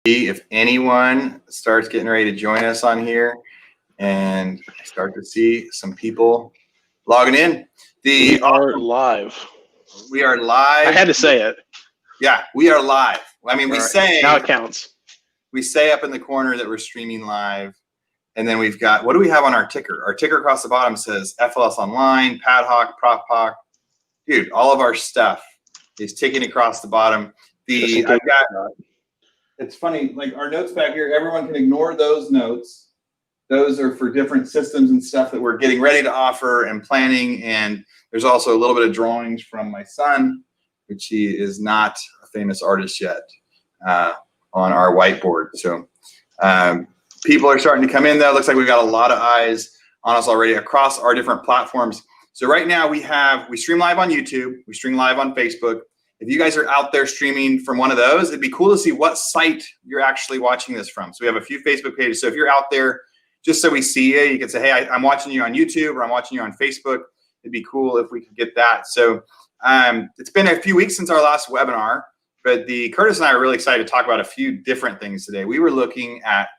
If anyone starts getting ready to join us on here, and I start to see some people logging in. We are live. We are live. I had to say it. Yeah, we are live. I mean, we say now it counts. We say up in the corner that we're streaming live, and then we've got, what do we have on our ticker? Our ticker across the bottom says FLS Online, Padhawk, PropHawk. Dude, all of our stuff is ticking across the bottom. It's funny, like our notes back here, everyone can ignore those notes. Those are for different systems and stuff that we're getting ready to offer and planning. And there's also a little bit of drawings from my son, which he is not a famous artist yet, on our whiteboard. So people are starting to come in though. Looks like we've got a lot of eyes on us already across our different platforms. So right now we stream live on YouTube, we stream live on Facebook. If you guys are out there streaming from one of those, it'd be cool to see what site you're actually watching this from. So we have a few Facebook pages. So if you're out there, just so we see you, you can say, hey, I'm watching you on YouTube or I'm watching you on Facebook. It'd be cool if we could get that. So it's been a few weeks since our last webinar, but Curtis and I are really excited to talk about a few different things today. We were looking at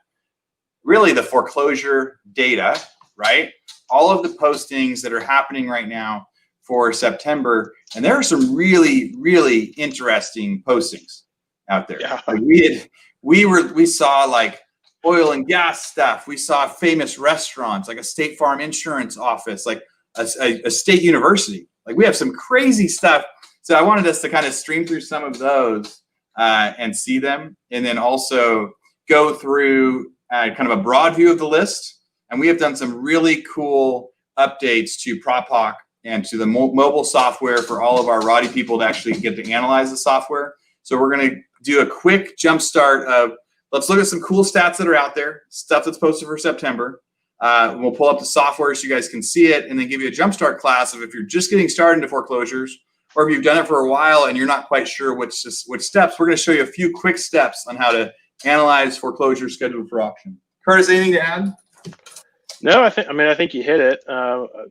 really the foreclosure data, right? All of the postings that are happening right now for September, and there are some really, really interesting postings out there. Yeah. Like we saw like oil and gas stuff. We saw famous restaurants, like a State Farm insurance office, like a state university. Like we have some crazy stuff. So I wanted us to kind of stream through some of those and see them, and then also go through kind of a broad view of the list. And we have done some really cool updates to PropHawk and to the mobile software for all of our Rodeo people to actually get to analyze the software. So we're going to do a quick jump start of, let's look at some cool stats that are out there, stuff that's posted for September. We'll pull up the software so you guys can see it, and then give you a jump start class of if you're just getting started into foreclosures, or if you've done it for a while and you're not quite sure which steps. We're going to show you a few quick steps on how to analyze foreclosures scheduled for auction. Curtis, anything to add? No, I think you hit it.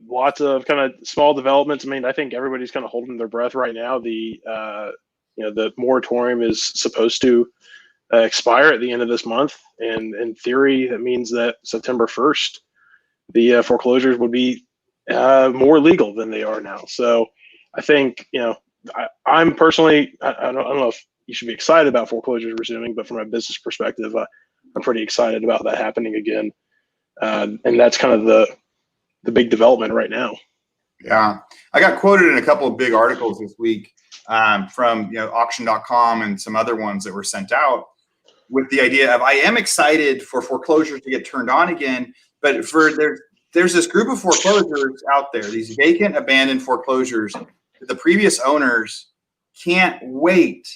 Lots of kind of small developments. I mean, I think everybody's kind of holding their breath right now. The moratorium is supposed to expire at the end of this month, and in theory, that means that September 1st, the foreclosures would be more legal than they are now. So, I think I'm personally, I don't know if you should be excited about foreclosures resuming, but from a business perspective, I'm pretty excited about that happening again. And that's kind of the big development right now. Yeah, I got quoted in a couple of big articles this week from auction.com and some other ones that were sent out with the idea of, I am excited for foreclosures to get turned on again, but there's this group of foreclosures out there, these vacant, abandoned foreclosures that the previous owners can't wait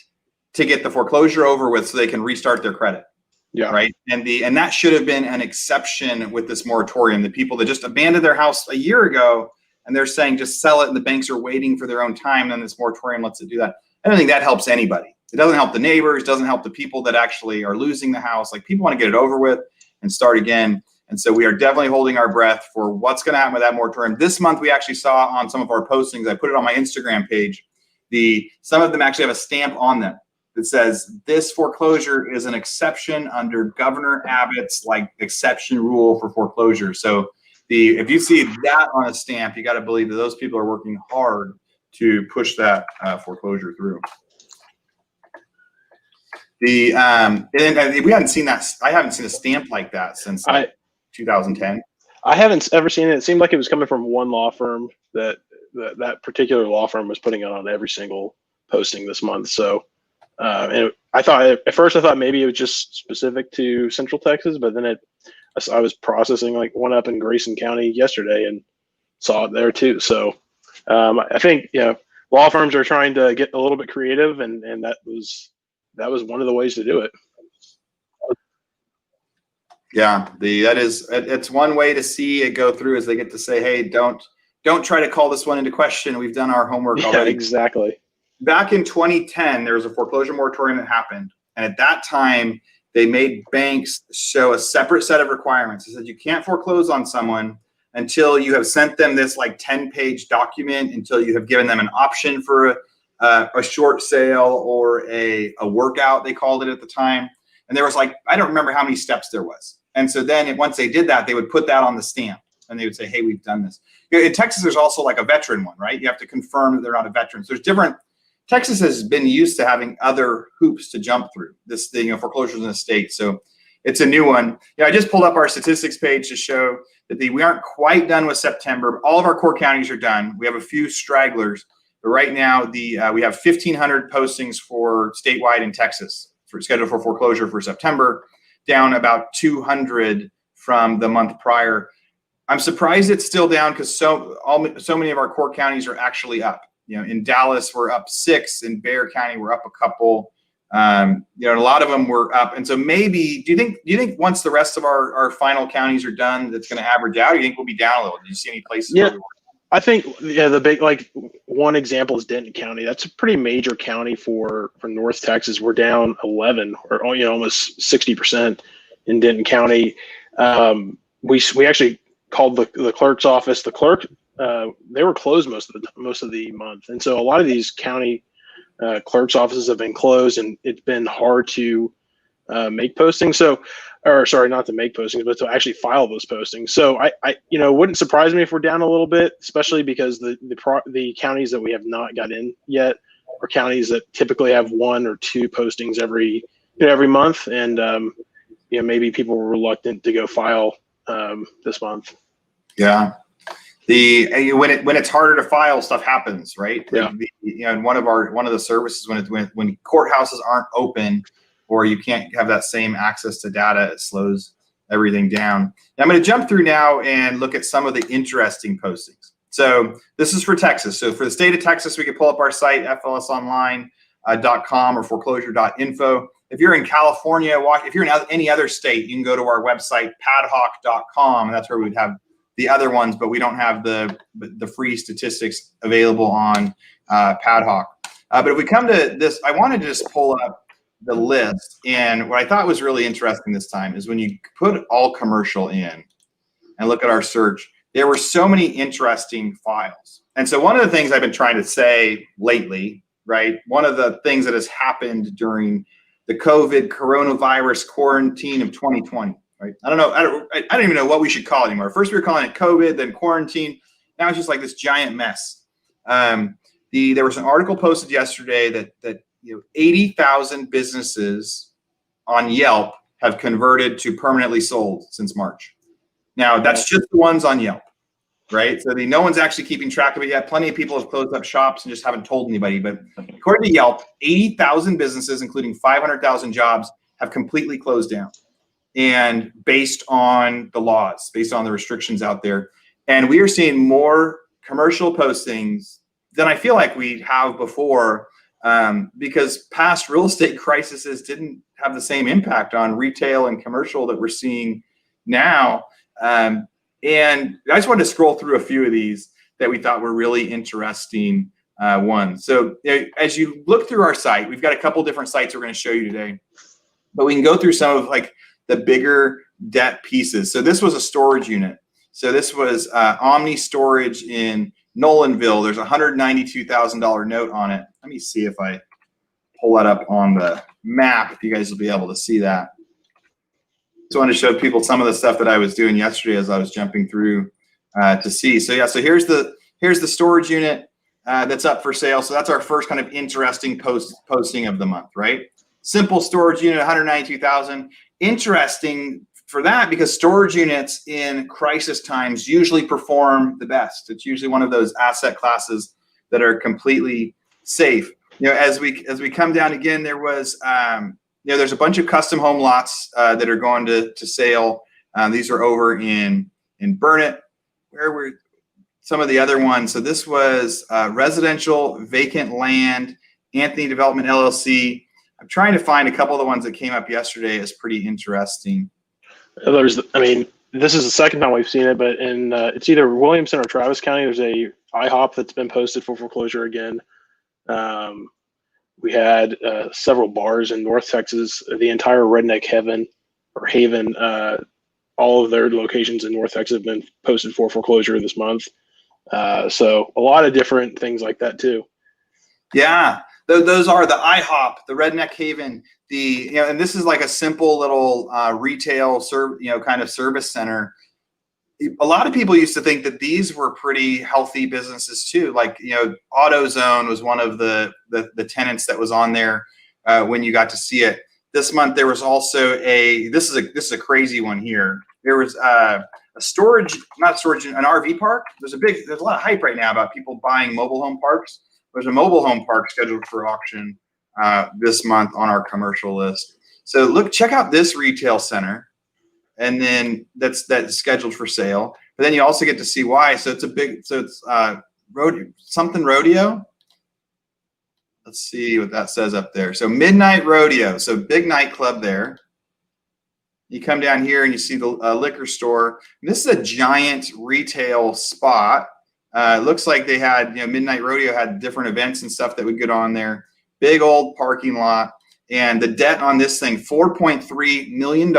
to get the foreclosure over with so they can restart their credit. Yeah. Right. And that should have been an exception with this moratorium. The people that just abandoned their house a year ago and they're saying just sell it, and the banks are waiting for their own time, and this moratorium lets it do that. I don't think that helps anybody. It doesn't help the neighbors, doesn't help the people that actually are losing the house. Like, people want to get it over with and start again. And so we are definitely holding our breath for what's going to happen with that moratorium. This month, we actually saw on some of our postings, I put it on my Instagram page, some of them actually have a stamp on them that says this foreclosure is an exception under Governor Abbott's exception rule for foreclosure. So if you see that on a stamp, you got to believe that those people are working hard to push that foreclosure through. And we haven't seen that. I haven't seen a stamp like that since 2010. I haven't ever seen it. It seemed like it was coming from one law firm that particular law firm was putting it on every single posting this month. So. And I thought at first maybe it was just specific to Central Texas, but then I was processing one up in Grayson County yesterday and saw it there too. So I think law firms are trying to get a little bit creative, and that was one of the ways to do it. Yeah, it's one way to see it go through, is they get to say, hey, don't try to call this one into question. We've done our homework already. Exactly. Back in 2010, there was a foreclosure moratorium that happened. And at that time, they made banks show a separate set of requirements. They said you can't foreclose on someone until you have sent them this 10-page document, until you have given them an option for a short sale or a workout, they called it at the time. And there was like, I don't remember how many steps there was. And so then once they did that, they would put that on the stamp and they would say, hey, we've done this. In Texas, there's also like a veteran one, right? You have to confirm that they're not a veteran. So there's different, Texas has been used to having other hoops to jump through, this thing of foreclosures in the state. So it's a new one. I just pulled up our statistics page to show that we aren't quite done with September. All of our core counties are done. We have a few stragglers, but right now we have 1,500 postings for statewide in Texas scheduled for foreclosure for September, down about 200 from the month prior. I'm surprised it's still down because so many of our core counties are actually up. In Dallas we're up 6, in Bexar County we're up a couple. A lot of them were up, and so maybe do you think once the rest of our final counties are done, that's going to average out? Or do you think we'll be down a little? Do you see any places? Yeah, I think the big, like, one example is Denton County. That's a pretty major county for North Texas. We're down 11 or almost 60% in Denton County. We actually called the clerk's office. The clerk, they were closed most of the month, and so a lot of these county clerk's offices have been closed, and it's been hard to make postings. Not to make postings, but to actually file those postings. So I wouldn't surprise me if we're down a little bit, especially because the counties that we have not got in yet are counties that typically have 1 or 2 postings every month, and maybe people were reluctant to go file this month. Yeah. When it's harder to file, stuff happens, right? Yeah. And one of the services when courthouses aren't open, or you can't have that same access to data, it slows everything down. Now, I'm going to jump through now and look at some of the interesting postings. So this is for Texas. So for the state of Texas, we can pull up our site, flsonline.com or foreclosure.info. If you're in California, if you're in any other state, you can go to our website, padhawk.com, and that's where we would have the other ones, but we don't have the free statistics available on Padhawk. But if we come to this, I wanted to just pull up the list. And what I thought was really interesting this time is when you put all commercial in and look at our search, there were so many interesting files. And so one of the things I've been trying to say lately, right, one of the things that has happened during the coronavirus quarantine of 2020, right? I don't even know what we should call it anymore. First we were calling it COVID, then quarantine. Now it's just like this giant mess. There was an article posted yesterday that 80,000 businesses on Yelp have converted to permanently sold since March. Now that's just the ones on Yelp, right? So no one's actually keeping track of it yet. Plenty of people have closed up shops and just haven't told anybody. But according to Yelp, 80,000 businesses, including 500,000 jobs, have completely closed down. And based on the laws, based on the restrictions out there. And we are seeing more commercial postings than I feel like we have before, because past real estate crises didn't have the same impact on retail and commercial that we're seeing now. And I just wanted to scroll through a few of these that we thought were really interesting ones. So as you look through our site, we've got a couple different sites we're going to show you today, but we can go through some of like the bigger debt pieces. So this was a storage unit. So this was Omni Storage in Nolanville. There's a $192,000 note on it. Let me see if I pull that up on the map, if you guys will be able to see that. Just wanted to show people some of the stuff that I was doing yesterday as I was jumping through to see. So yeah, so here's the storage unit that's up for sale. So that's our first kind of interesting posting of the month, right? Simple storage unit, $192,000. Interesting for that because storage units in crisis times usually perform the best. It's usually one of those asset classes that are completely safe. As we come down again, there was there's a bunch of custom home lots that are going to sale. These are over in Burnett. Where were some of the other ones? So this was residential vacant land, Anthony Development LLC. I'm trying to find a couple of the ones that came up yesterday as pretty interesting. This is the second time we've seen it, but in it's either Williamson or Travis County. There's a IHOP that's been posted for foreclosure again. We had several bars in North Texas. The entire Redneck Haven, all of their locations in North Texas have been posted for foreclosure this month. So a lot of different things like that too. Yeah. Those are the IHOP, the Redneck Haven, and this is like a simple little retail kind of service center. A lot of people used to think that these were pretty healthy businesses too. Like, AutoZone was one of the tenants that was on there when you got to see it. This month there was also this is a crazy one here. There was an RV park. There's a lot of hype right now about people buying mobile home parks. There's a mobile home park scheduled for auction this month on our commercial list. So check out this retail center. And then that's scheduled for sale. But then you also get to see why. So it's Rodeo. Let's see what that says up there. So Midnight Rodeo. So big nightclub there. You come down here and you see the liquor store. And this is a giant retail spot. It looks like they had, Midnight Rodeo had different events and stuff that would get on there. Big old parking lot. And the debt on this thing, $4.3 million.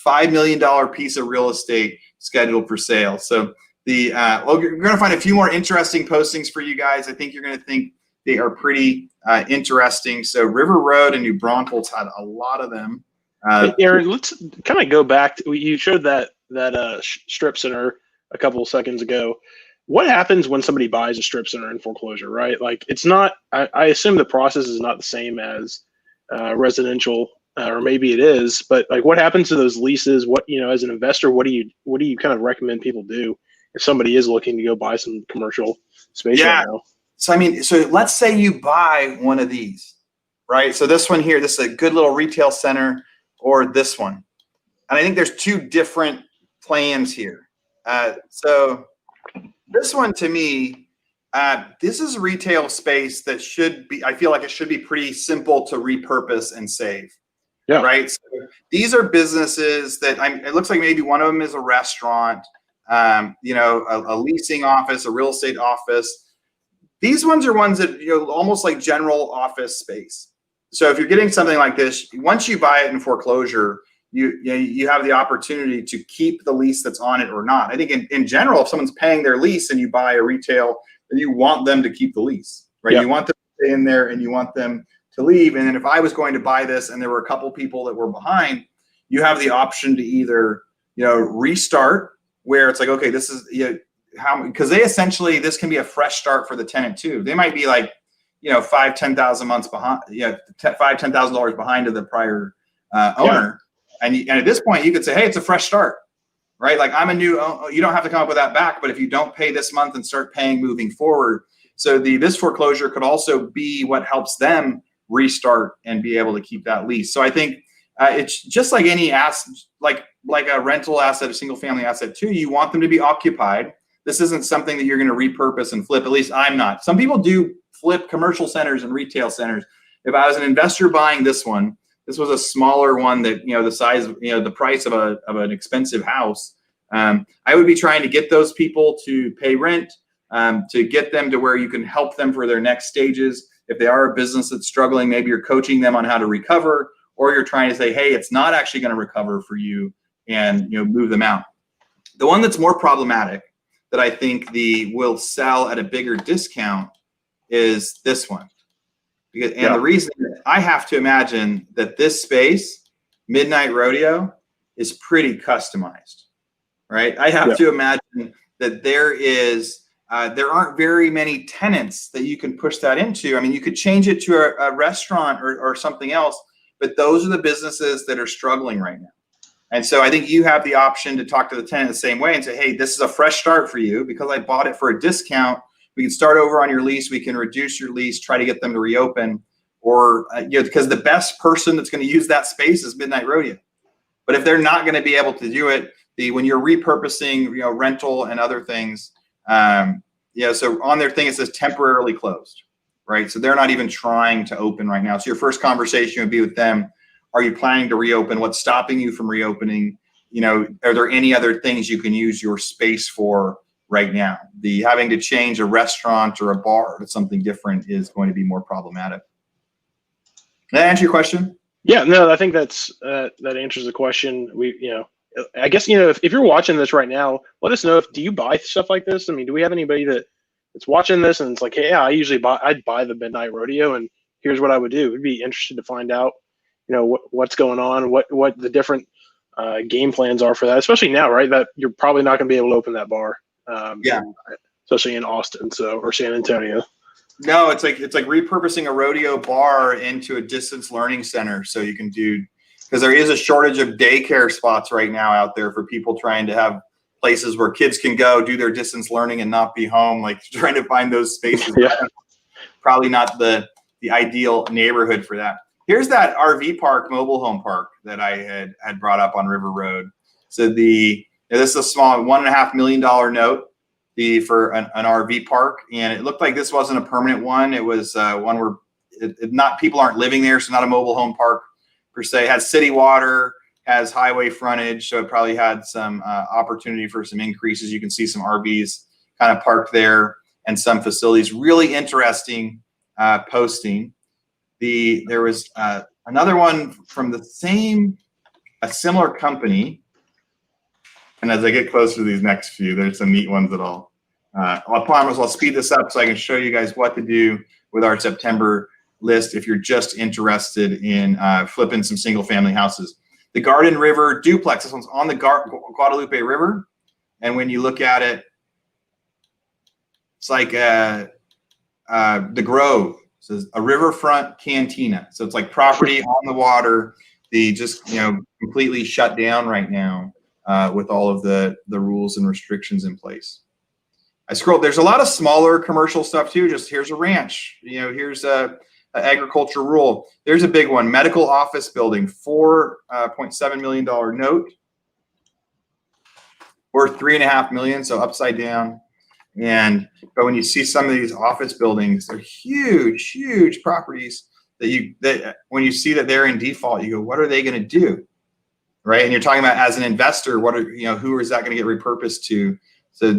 $5 million piece of real estate scheduled for sale. So you're going to find a few more interesting postings for you guys. I think you're going to think they are pretty interesting. So River Road and New Braunfels had a lot of them. Hey, Aaron, let's kind of go back. You showed that strip center a couple of seconds ago. What happens when somebody buys a strip center in foreclosure, right? Like, it's not. I assume the process is not the same as residential. Or maybe it is, but like, what happens to those leases? What, as an investor, what do you kind of recommend people do if somebody is looking to go buy some commercial space right now? So let's say you buy one of these, right? So this one here, this is a good little retail center, or this one. And I think there's two different plans here. So this one, to me, this is retail space that I feel like it should be pretty simple to repurpose and save. Yeah. Right. So these are businesses that it looks like maybe one of them is a restaurant, a leasing office, a real estate office. These ones are ones that, almost like general office space. So if you're getting something like this, once you buy it in foreclosure, you have the opportunity to keep the lease that's on it or not. I think in general, if someone's paying their lease and you buy a retail, then you want them to keep the lease, right? Yep. You want them to stay in there and you want them to leave. And then if I was going to buy this and there were a couple people that were behind, you have the option to either, restart, where it's like, okay, this is, because this can be a fresh start for the tenant too. They might be like, $5,000-$10,000 months behind, $5,000-$10,000 behind to the prior owner. Yeah. And at this point you could say, hey, it's a fresh start, right? Like, I'm a new, you don't have to come up with that back, but if you don't pay this month and start paying moving forward. So this foreclosure could also be what helps them restart and be able to keep that lease. So I think it's just like any asset, like a rental asset, a single family asset too. You want them to be occupied. This isn't something that you're going to repurpose and flip. At least I'm not. Some people do flip commercial centers and retail centers. If I was an investor buying this one, this was a smaller one that, the size, the price of an expensive house. I would be trying to get those people to pay rent, to get them to where you can help them for their next stages. If they are a business that's struggling, maybe you're coaching them on how to recover, or you're trying to say, hey, it's not actually going to recover for you, and move them out. The one that's more problematic that I think will sell at a bigger discount is this one. The reason, I have to imagine that this space, Midnight Rodeo, is pretty customized, right? I have to imagine that there aren't very many tenants that you can push that into. I mean, you could change it to a restaurant or something else, but those are the businesses that are struggling right now. And so I think you have the option to talk to the tenant the same way and say, hey, this is a fresh start for you because I bought it for a discount. We can start over on your lease. We can reduce your lease, try to get them to reopen, or, because the best person that's going to use that space is Midnight Rodeo. But if they're not going to be able to do it, when you're repurposing, rental and other things, so on their thing, it says temporarily closed, right? So they're not even trying to open right now. So your first conversation would be with them. Are you planning to reopen? What's stopping you from reopening? Are there any other things you can use your space for right now? Having to change a restaurant or a bar to something different is going to be more problematic. Did that answer your question? Yeah, no, I think that answers the question. I guess, if you're watching this right now, let us know do you buy stuff like this? I mean, do we have anybody that it's watching this and it's like, hey, yeah, I'd buy the midnight rodeo, and here's what I would do. We'd be interested to find out, what's going on, what the different game plans are for that, especially now, right? That you're probably not going to be able to open that bar, Yeah. especially in Austin, or San Antonio. No, it's like repurposing a rodeo bar into a distance learning center, so you can do, because there is a shortage of daycare spots right now out there for people trying to have places where kids can go do their distance learning and not be home, like trying to find those spaces. Yeah. Probably not the ideal neighborhood for that. Here's that RV park, mobile home park that I had brought up on River Road. So this is a small $1.5 million note for an RV park, and it looked like this wasn't a permanent one. It was one where people aren't living there, so not a mobile home park per se. It has city water, has highway frontage, so it probably had some opportunity for some increases. You can see some RVs kind of parked there and some facilities. Really interesting posting. There was another one from a similar company. And as I get closer to these next few, there's some neat ones I promise I'll speed this up so I can show you guys what to do with our September list if you're just interested in flipping some single family houses. The Garden River Duplex, this one's on the Guadalupe River. And when you look at it, it's like the Grove. So it's a riverfront cantina. So it's like property on the water. Completely shut down right now with all of the rules and restrictions in place. I scrolled. There's a lot of smaller commercial stuff too. Just here's a ranch. Here's a agriculture rural. There's a big one. Medical office building, $4.7 million note, worth $3.5 million. So upside down. But when you see some of these office buildings, they're huge, huge properties that when you see that they're in default, you go, what are they going to do? Right. And you're talking about as an investor, who is that going to get repurposed to? So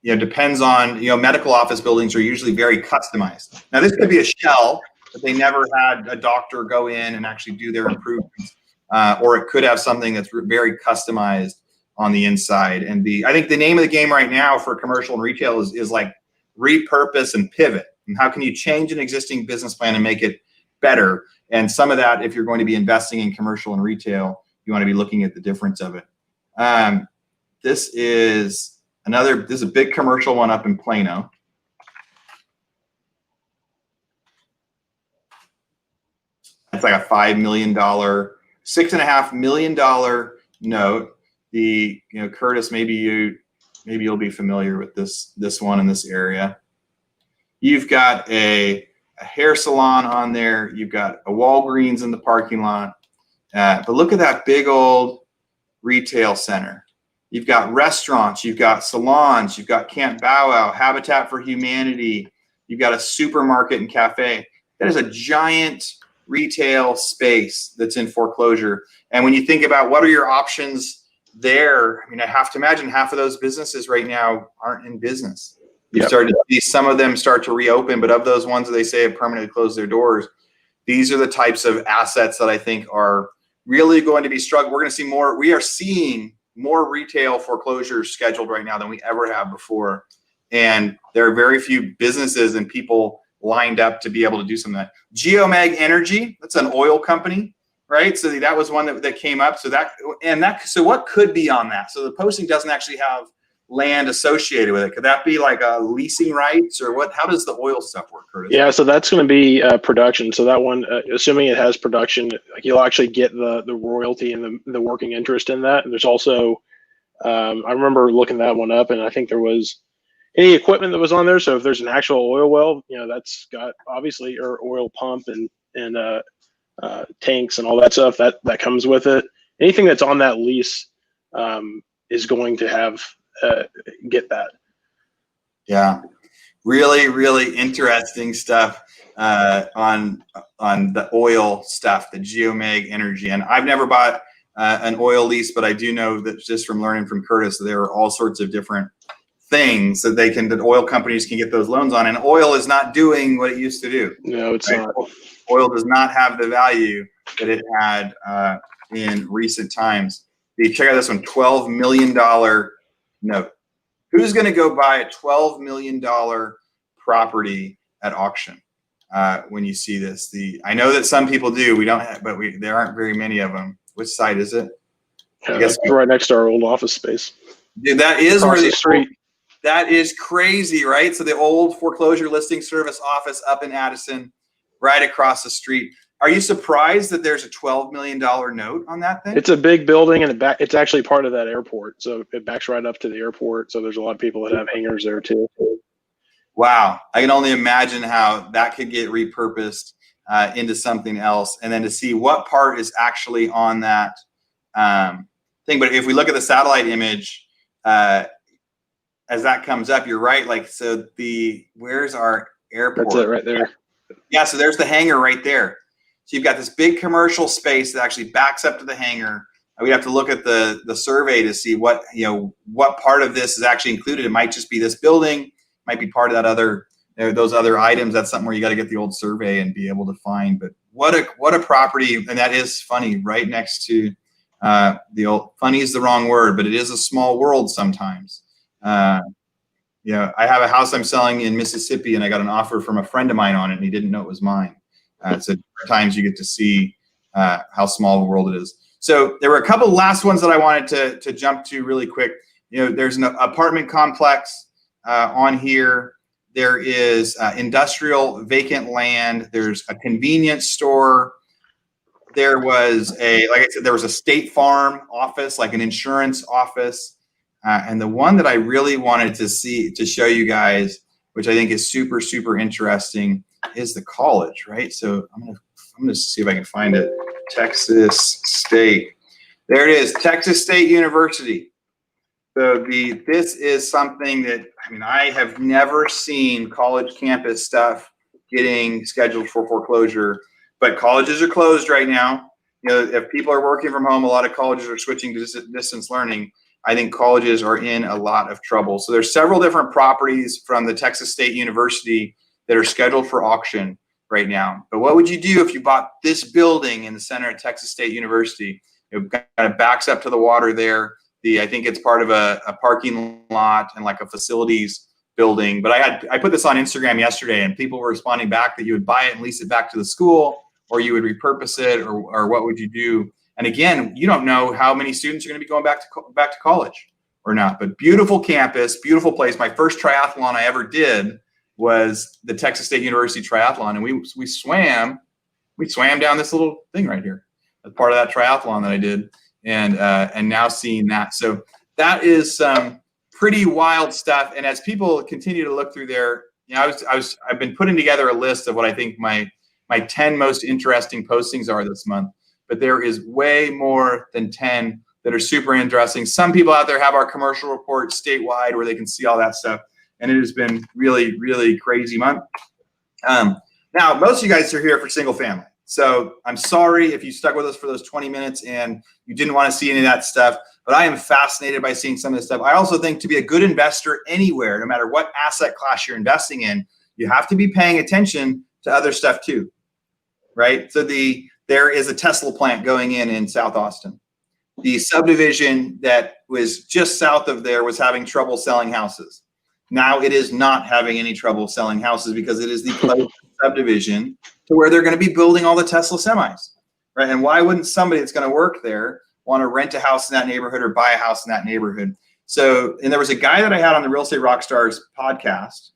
depends on, medical office buildings are usually very customized. Now this could be a shell, but they never had a doctor go in and actually do their improvements. Or it could have something that's very customized on the inside. And I think the name of the game right now for commercial and retail is like repurpose and pivot. And how can you change an existing business plan and make it better? And some of that, if you're going to be investing in commercial and retail, you want to be looking at the difference of it. This is a big commercial one up in Plano. It's like a $5 million, $6.5 million note. Curtis, maybe you'll be familiar with this one in this area. You've got a hair salon on there. You've got a Walgreens in the parking lot. But look at that big old retail center. You've got restaurants. You've got salons. You've got Camp Bow Wow, Habitat for Humanity. You've got a supermarket and cafe. That is a giant retail space that's in foreclosure. And when you think about what are your options there, I have to imagine half of those businesses right now aren't in business. You start to see some of them start to reopen, but of those ones that they say have permanently closed their doors, these are the types of assets that I think are really going to be struggling. We're going to see more. We are seeing more retail foreclosures scheduled right now than we ever have before. And there are very few businesses and people lined up to be able to do some of that. Geomag Energy, that's an oil company, right? So that was one that came up. So what could be on that? So the posting doesn't actually have land associated with it. Could that be like a leasing rights or what? How does the oil stuff work, Curtis? Yeah, so that's going to be production. So that one, assuming it has production, you'll actually get the royalty and the working interest in that. And there's also, I remember looking that one up, and I think there was any equipment that was on there. So if there's an actual oil well, that's got obviously or oil pump and tanks and all that stuff that comes with it. Anything that's on that lease is going to have get that. Yeah, really, really interesting stuff on the oil stuff, the Geomag Energy. And I've never bought an oil lease, but I do know that just from learning from Curtis, there are all sorts of different things that oil companies can get those loans on. And oil is not doing what it used to do. No, it's not. Oil does not have the value that it had in recent times. You check out this one, $12 million note. Who's going to go buy a $12 million property at auction? When you see this, I know that some people do. We don't have, but there aren't very many of them. Which site is it? I guess right next to our old office space. Dude, that is Across where the street. That is crazy, right? So the old foreclosure listing service office up in Addison, right across the street. Are you surprised that there's a $12 million note on that thing? It's a big building, and it's actually part of that airport. So it backs right up to the airport. So there's a lot of people that have hangars there too. Wow. I can only imagine how that could get repurposed into something else. And then to see what part is actually on that thing. But if we look at the satellite image, as that comes up, you're right. Like, so where's our airport? That's it right there. Yeah. So there's the hangar right there. So you've got this big commercial space that actually backs up to the hangar. We have to look at the survey to see what part of this is actually included. It might just be this building, might be part of that those other items. That's something where you got to get the old survey and be able to find. But what a property, and that is funny, right next to the old. Funny is the wrong word, but it is a small world sometimes. I have a house I'm selling in Mississippi, and I got an offer from a friend of mine on it, and he didn't know it was mine. So times you get to see how small the world it is. So there were a couple last ones that I wanted to jump to really quick. There's an apartment complex on here. There is industrial vacant land. There's a convenience store. There was like I said, there was a State Farm office, like an insurance office. And the one that I really wanted to show you guys, which I think is super, super interesting, is the college, right? So I'm gonna see if I can find it. Texas State. There it is, Texas State University. So this is something that, I have never seen college campus stuff getting scheduled for foreclosure, but colleges are closed right now. If people are working from home, a lot of colleges are switching to distance learning. I think colleges are in a lot of trouble. So there's several different properties from the Texas State University that are scheduled for auction right now. But what would you do if you bought this building in the center of Texas State University? It kind of backs up to the water there. I think it's part of a parking lot and like a facilities building. But I put this on Instagram yesterday, and people were responding back that you would buy it and lease it back to the school, or you would repurpose it, or what would you do? And again, you don't know how many students are going to be going back to college or not. But beautiful campus, beautiful place. My first triathlon I ever did was the Texas State University triathlon, and we swam down this little thing right here as part of that triathlon that I did, and now seeing that. So that is some pretty wild stuff. And as people continue to look through there, I've been putting together a list of what I think my 10 most interesting postings are this month, but there is way more than 10 that are super interesting. Some people out there have our commercial report statewide where they can see all that stuff. And it has been really, really crazy month. Now, most of you guys are here for single family. So I'm sorry if you stuck with us for those 20 minutes and you didn't want to see any of that stuff, but I am fascinated by seeing some of this stuff. I also think to be a good investor anywhere, no matter what asset class you're investing in, you have to be paying attention to other stuff too, right? So there is a Tesla plant going in South Austin. The subdivision that was just south of there was having trouble selling houses. Now it is not having any trouble selling houses because it is the closest subdivision to where they're going to be building all the Tesla semis, right? And why wouldn't somebody that's going to work there want to rent a house in that neighborhood or buy a house in that neighborhood? So, and there was a guy that I had on the Real Estate Rockstars podcast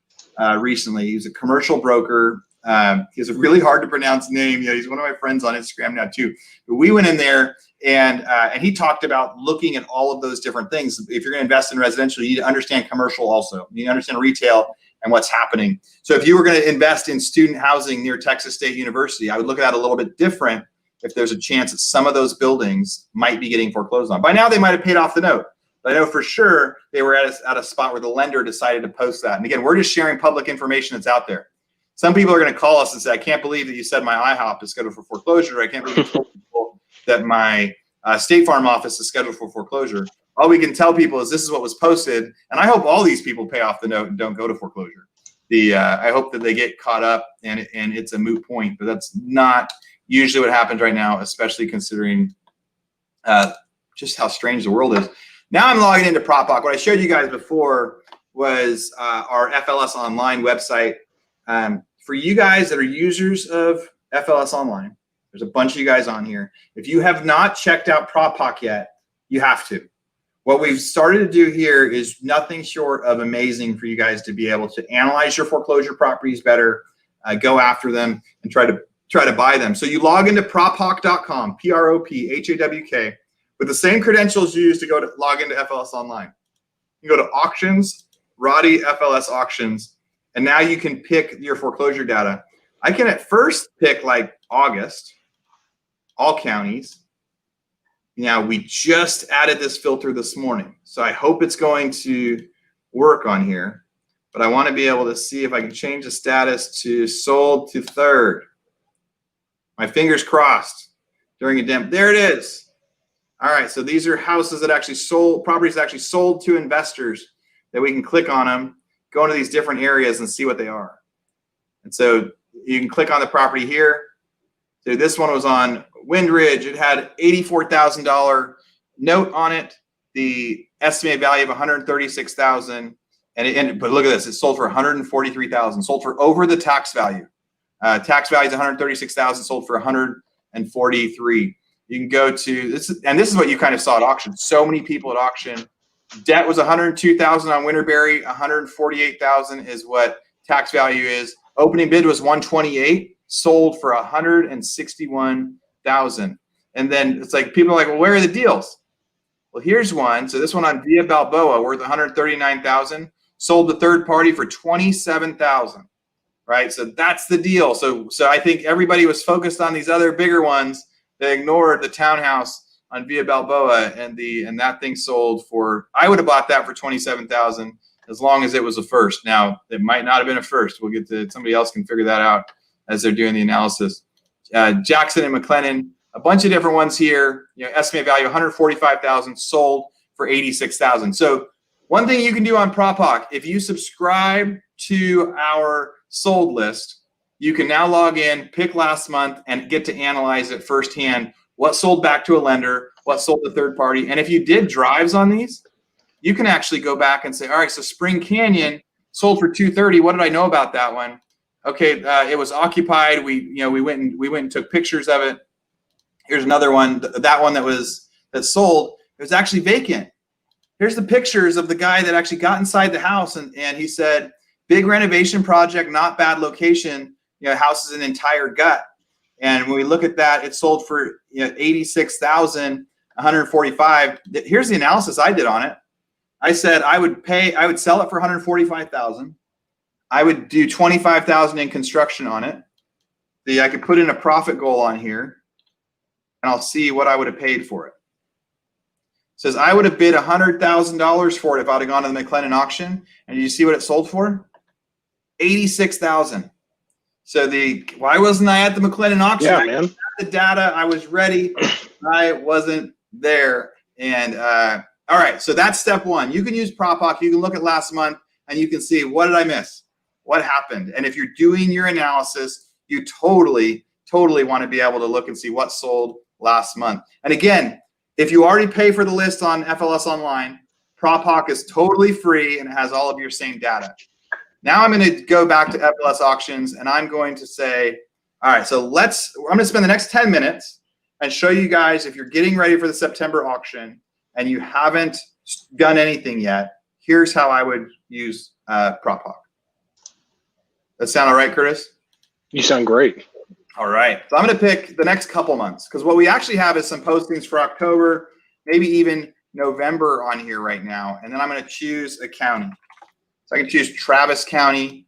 recently. He was a commercial broker. He has a really hard to pronounce name. He's one of my friends on Instagram now too. But we went in there and he talked about looking at all of those different things. If you're going to invest in residential, you need to understand commercial also. You need to understand retail and what's happening. So if you were going to invest in student housing near Texas State University, I would look at that a little bit different if there's a chance that some of those buildings might be getting foreclosed on. By now, they might have paid off the note. But I know for sure they were at a spot where the lender decided to post that. And again, we're just sharing public information that's out there. Some people are going to call us and say, I can't believe that you said my IHOP is scheduled for foreclosure. I can't believe you told people that my State Farm office is scheduled for foreclosure. All we can tell people is this is what was posted. And I hope all these people pay off the note and don't go to foreclosure. I hope that they get caught up and it's a moot point, but that's not usually what happens right now, especially considering just how strange the world is. Now I'm logging into PropBox. What I showed you guys before was our FLS Online website. For you guys that are users of FLS Online, there's a bunch of you guys on here. If you have not checked out PropHawk yet, you have to. What we've started to do here is nothing short of amazing for you guys to be able to analyze your foreclosure properties better, go after them, and try to buy them. So you log into prophawk.com, PROPHAWK, with the same credentials you use to log into FLS Online. You go to auctions, Rodeo FLS auctions, and now you can pick your foreclosure data. I can at first pick like August, all counties. Now, we just added this filter this morning, so I hope it's going to work on here, but I want to be able to see if I can change the status to sold to third. My fingers crossed during a demo. There it is. All right, so these are houses that actually sold, properties that actually sold to investors that we can click on them, go into these different areas and see what they are. And so you can click on the property here. So this one was on Windridge. It had $84,000 note on it. The estimated value of $136,000, but look at this. It sold for $143,000. Sold for over the tax value. Tax value is $136,000. Sold for $143,000. You can go to this, and this is what you kind of saw at auction. So many people at auction. Debt was $102,000 on Winterberry. $148,000 is what tax value is. Opening bid was $128,000. Sold for $161,000. And then it's like people are like, well, where are the deals? Well, here's one. So this one on Via Balboa worth $139,000, sold to third party for $27,000. Right? So that's the deal. So I think everybody was focused on these other bigger ones. They ignored the townhouse on Via Balboa, and that thing sold for, I would have bought that for $27,000 as long as it was a first. Now, it might not have been a first. We'll get to, somebody else can figure that out as they're doing the analysis. Jackson and McLennan, a bunch of different ones here. Estimated value $145,000, sold for $86,000. So one thing you can do on PropHawk, if you subscribe to our sold list, you can now log in, pick last month, and get to analyze it firsthand. What sold back to a lender, what sold to third party. And if you did drives on these, you can actually go back and say, all right, so Spring Canyon sold for $230,000. What did I know about that one? Okay, it was occupied. We went and took pictures of it. Here's another one. That one that sold, it was actually vacant. Here's the pictures of the guy that actually got inside the house, and he said, big renovation project, not bad location. House is an entire gut. And when we look at that, it sold for $86,000, $145,000. Here's the analysis I did on it. I said I would sell it for $145,000. I would do $25,000 in construction on it. I could put in a profit goal on here, and I'll see what I would have paid for it. It says I would have bid $100,000 for it if I'd have gone to the McLennan auction. And did you see what it sold for? $86,000. So why wasn't I at the McLennan auction? Yeah, I man. had the data. I was ready. I wasn't there. And all right, so that's step one. You can use PropHawk. You can look at last month, and you can see, what did I miss? What happened? And if you're doing your analysis, you totally want to be able to look and see what sold last month. And again, if you already pay for the list on FLS Online, PropHawk is totally free and it has all of your same data. Now I'm going to go back to FLS auctions, and I'm going to say, all right, so I'm going to spend the next 10 minutes and show you guys, if you're getting ready for the September auction and you haven't done anything yet, here's how I would use PropHawk. That sound all right, Curtis? You sound great. All right. So I'm going to pick the next couple months, because what we actually have is some postings for October, maybe even November on here right now. And then I'm going to choose a county. So I can choose Travis County.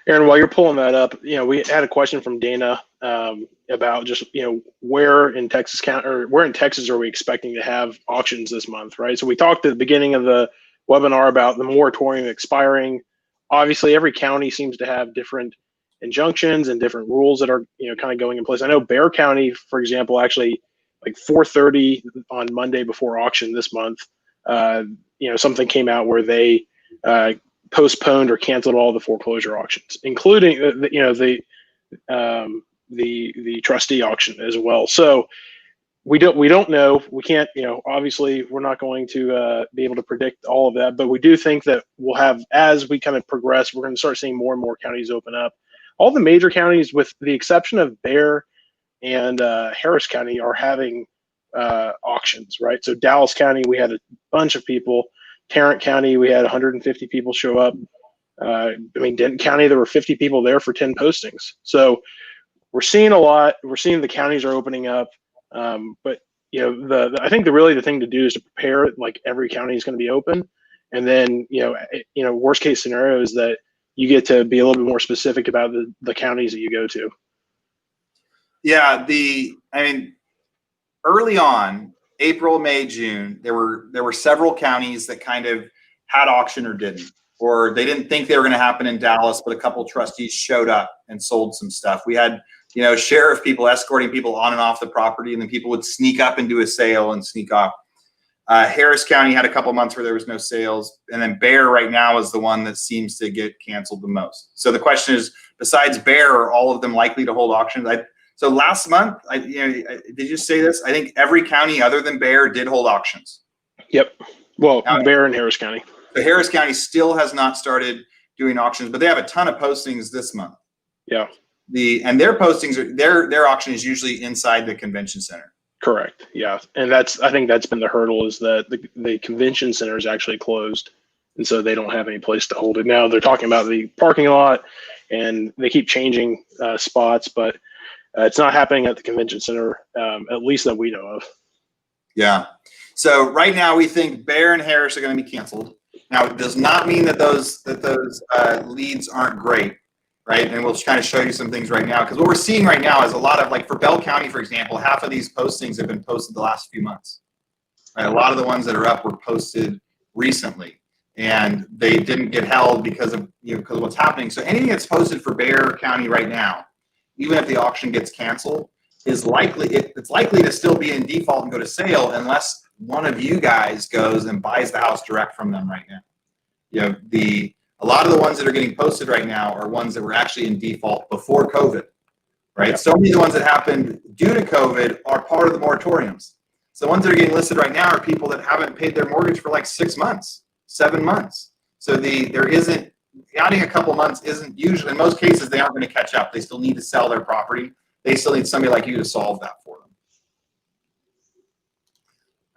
Aaron, while you're pulling that up, we had a question from Dana about just, where in Texas are we expecting to have auctions this month, right? So we talked at the beginning of the webinar about the moratorium expiring. Obviously, every county seems to have different injunctions and different rules that are, kind of going in place. I know Bexar County, for example, actually like 4:30 on Monday before auction this month, something came out where they postponed or canceled all the foreclosure auctions, including the trustee auction as well. So we don't know. We can't, obviously we're not going to be able to predict all of that, but we do think that we'll have, as we kind of progress, we're going to start seeing more and more counties open up. All the major counties, with the exception of Bexar and Harris County, are having auctions, right? So Dallas County, we had a bunch of people. Tarrant County, we had 150 people show up. Denton County, there were 50 people there for 10 postings. So we're seeing a lot. We're seeing the counties are opening up. But I think the thing to do is to prepare it like every county is going to be open, and then worst case scenario is that you get to be a little bit more specific about the counties that you go to. Yeah, early on, April, May, June, there were several counties that kind of had auction or didn't, or they didn't think they were going to happen in Dallas, but a couple of trustees showed up and sold some stuff. We had sheriff people escorting people on and off the property, and then people would sneak up and do a sale and sneak off. Harris County had a couple months where there was no sales, and then Bexar right now is the one that seems to get canceled the most. So the question is, besides Bexar, are all of them likely to hold auctions? So last month, did you say this? I think every county other than Bexar did hold auctions. Yep. Well, Bexar and Harris County. So Harris County still has not started doing auctions, but they have a ton of postings this month. Yeah. And their postings their auction is usually inside the convention center. Correct. Yeah. And I think that's been the hurdle, is that the convention center is actually closed. And so they don't have any place to hold it. Now they're talking about the parking lot, and they keep changing spots, but it's not happening at the convention center, at least that we know of. Yeah. So right now we think Bexar and Harris are going to be canceled. Now, it does not mean that those leads aren't great, right? And we'll kind of show you some things right now, because what we're seeing right now is a lot of, like for Bell County, for example, half of these postings have been posted the last few months. Right? A lot of the ones that are up were posted recently, and they didn't get held because of what's happening. So anything that's posted for Bexar County right now, even if the auction gets canceled, it's likely to still be in default and go to sale unless one of you guys goes and buys the house direct from them right now. A lot of the ones that are getting posted right now are ones that were actually in default before COVID, right? Yeah. So many of the ones that happened due to COVID are part of the moratoriums. So the ones that are getting listed right now are people that haven't paid their mortgage for like 6 months, 7 months. So adding a couple months isn't usually, in most cases, they aren't going to catch up. They still need to sell their property. They still need somebody like you to solve that for them.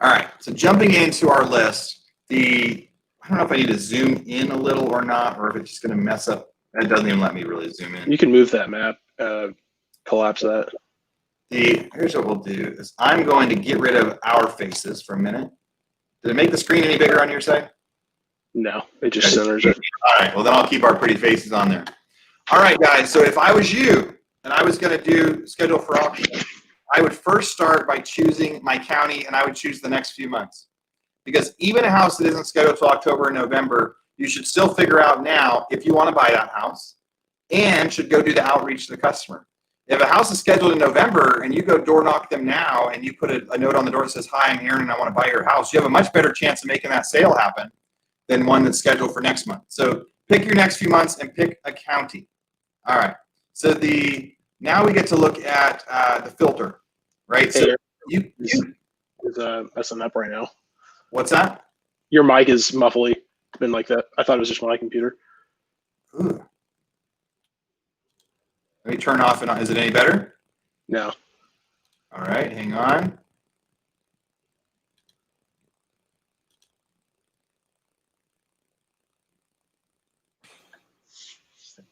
All right, so jumping into our list, I don't know if I need to zoom in a little or not, or if it's just going to mess up. It doesn't even let me really zoom in. You can move that map, collapse that. Here's what we'll do is I'm going to get rid of our faces for a minute. Did it make the screen any bigger on your side? No, it just centers it. All right, well then I'll keep our pretty faces on there. All right, guys, so if I was you and I was going to do schedule for auction, I would first start by choosing my county, and I would choose the next few months. Because even a house that isn't scheduled till October and November, you should still figure out now if you want to buy that house, and should go do the outreach to the customer. If a house is scheduled in November and you go door knock them now and you put a note on the door that says, "Hi, I'm Aaron and I want to buy your house," you have a much better chance of making that sale happen than one that's scheduled for next month. So pick your next few months and pick a county. All right. So now we get to look at the filter, right? Hey, so is messing up right now. What's that? Your mic is muffly. It's been like that. I thought it was just my computer. Ooh. Let me turn off and on. Is it any better? No. All right, hang on.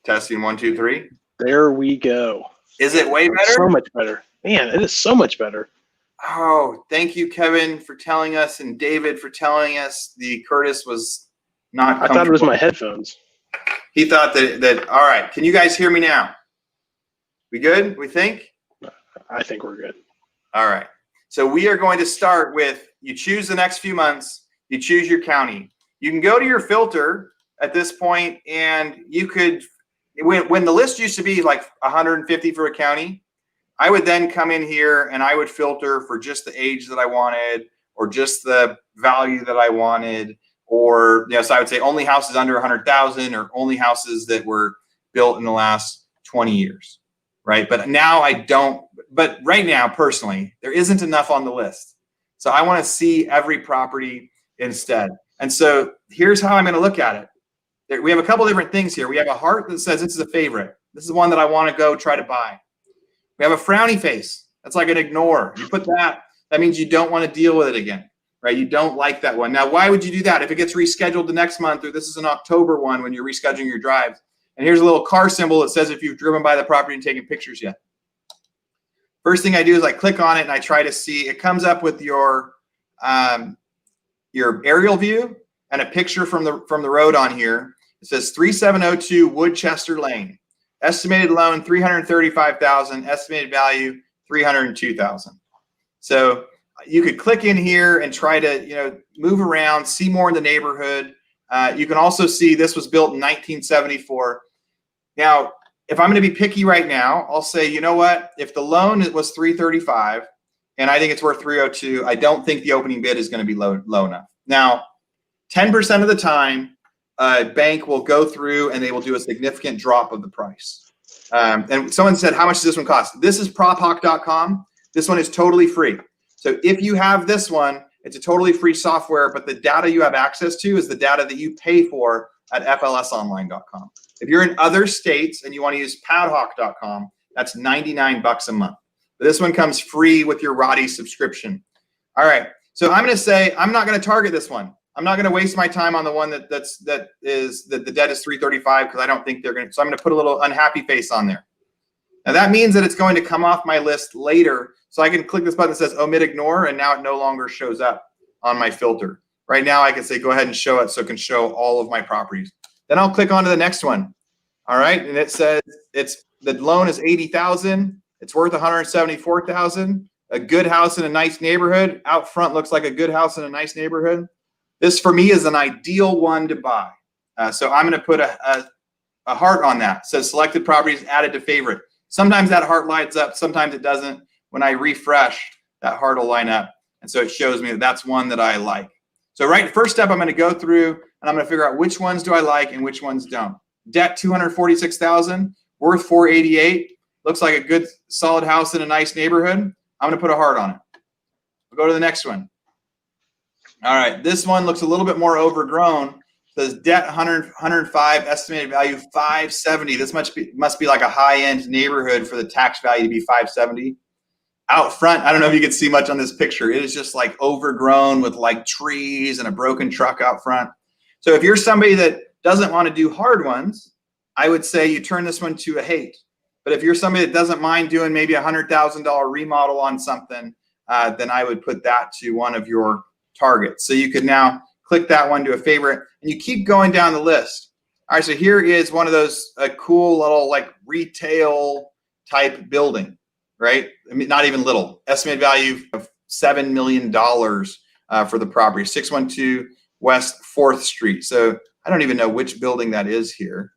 Testing 1, 2, 3. There we go. Is it way better? So much better. Man, it is so much better. Oh, thank you, Kevin, for telling us, and David for telling us the Curtis was not I thought it was my headphones. He thought that all right. Can you guys hear me now? We good? We think? I think we're good. All right. So we are going to start with, you choose the next few months, you choose your county. You can go to your filter at this point, and you could, when the list used to be like 150 for a county, I would then come in here and I would filter for just the age that I wanted, or just the value that I wanted, or so I would say only houses under 100,000, or only houses that were built in the last 20 years, right? But now I don't. but right now, personally, there isn't enough on the list. So I want to see every property instead. And so here's how I'm going to look at it. We have a couple different things here. We have a heart that says this is a favorite. This is one that I want to go try to buy. We have a frowny face. That's like an ignore. You put that, that means you don't want to deal with it again, right? You don't like that one. Now, why would you do that? If it gets rescheduled the next month, or this is an October one when you're rescheduling your drives, and here's a little car symbol that says if you've driven by the property and taken pictures yet. First thing I do is I click on it and I try to see, it comes up with your aerial view and a picture from the road on here. It says 3702 Woodchester Lane. Estimated loan $335,000. Estimated value $302,000. So you could click in here and try to move around, see more in the neighborhood. You can also see this was built in 1974. Now, if I'm going to be picky right now, I'll say, you know what? If the loan was $335 and I think it's worth $302, I don't think the opening bid is going to be low enough. Now, 10% of the time, a bank will go through and they will do a significant drop of the price. And someone said, how much does this one cost? This is prophawk.com. This one is totally free. So if you have this one, it's a totally free software, but the data you have access to is the data that you pay for at flsonline.com. If you're in other states and you want to use padhawk.com, that's $99 a month. But this one comes free with your Rodeo subscription. All right. So I'm going to say I'm not going to target this one. I'm not going to waste my time on the one that the debt is $335 because I don't think they're going to. So I'm going to put a little unhappy face on there. Now that means that it's going to come off my list later. So I can click this button that says omit ignore, and now it no longer shows up on my filter. Right now I can say go ahead and show it so it can show all of my properties. Then I'll click on to the next one. All right, and it says the loan is $80,000. It's worth $174,000. A good house in a nice neighborhood. Out front looks like a good house in a nice neighborhood. This for me is an ideal one to buy. So I'm going to put a heart on that. It says selected properties added to favorite. Sometimes that heart lights up. Sometimes it doesn't. When I refresh, that heart will line up. And so it shows me that that's one that I like. So first step, I'm going to go through and I'm going to figure out which ones do I like and which ones don't. Debt $246,000, worth $488. Looks like a good solid house in a nice neighborhood. I'm going to put a heart on it. We'll go to the next one. All right, this one looks a little bit more overgrown. It says debt 105, estimated value 570. This must be like a high-end neighborhood for the tax value to be 570. Out front, I don't know if you can see much on this picture. It is just like overgrown with like trees and a broken truck out front. So if you're somebody that doesn't want to do hard ones, I would say you turn this one to a hate. But if you're somebody that doesn't mind doing maybe $100,000 remodel on something, then I would put that to one of your targets. So you could now click that one to a favorite and you keep going down the list. All right, so here is one of those cool little like retail type building, right? I mean, not even little. Estimated value of $7 million for the property, 612 West 4th Street. So I don't even know which building that is here.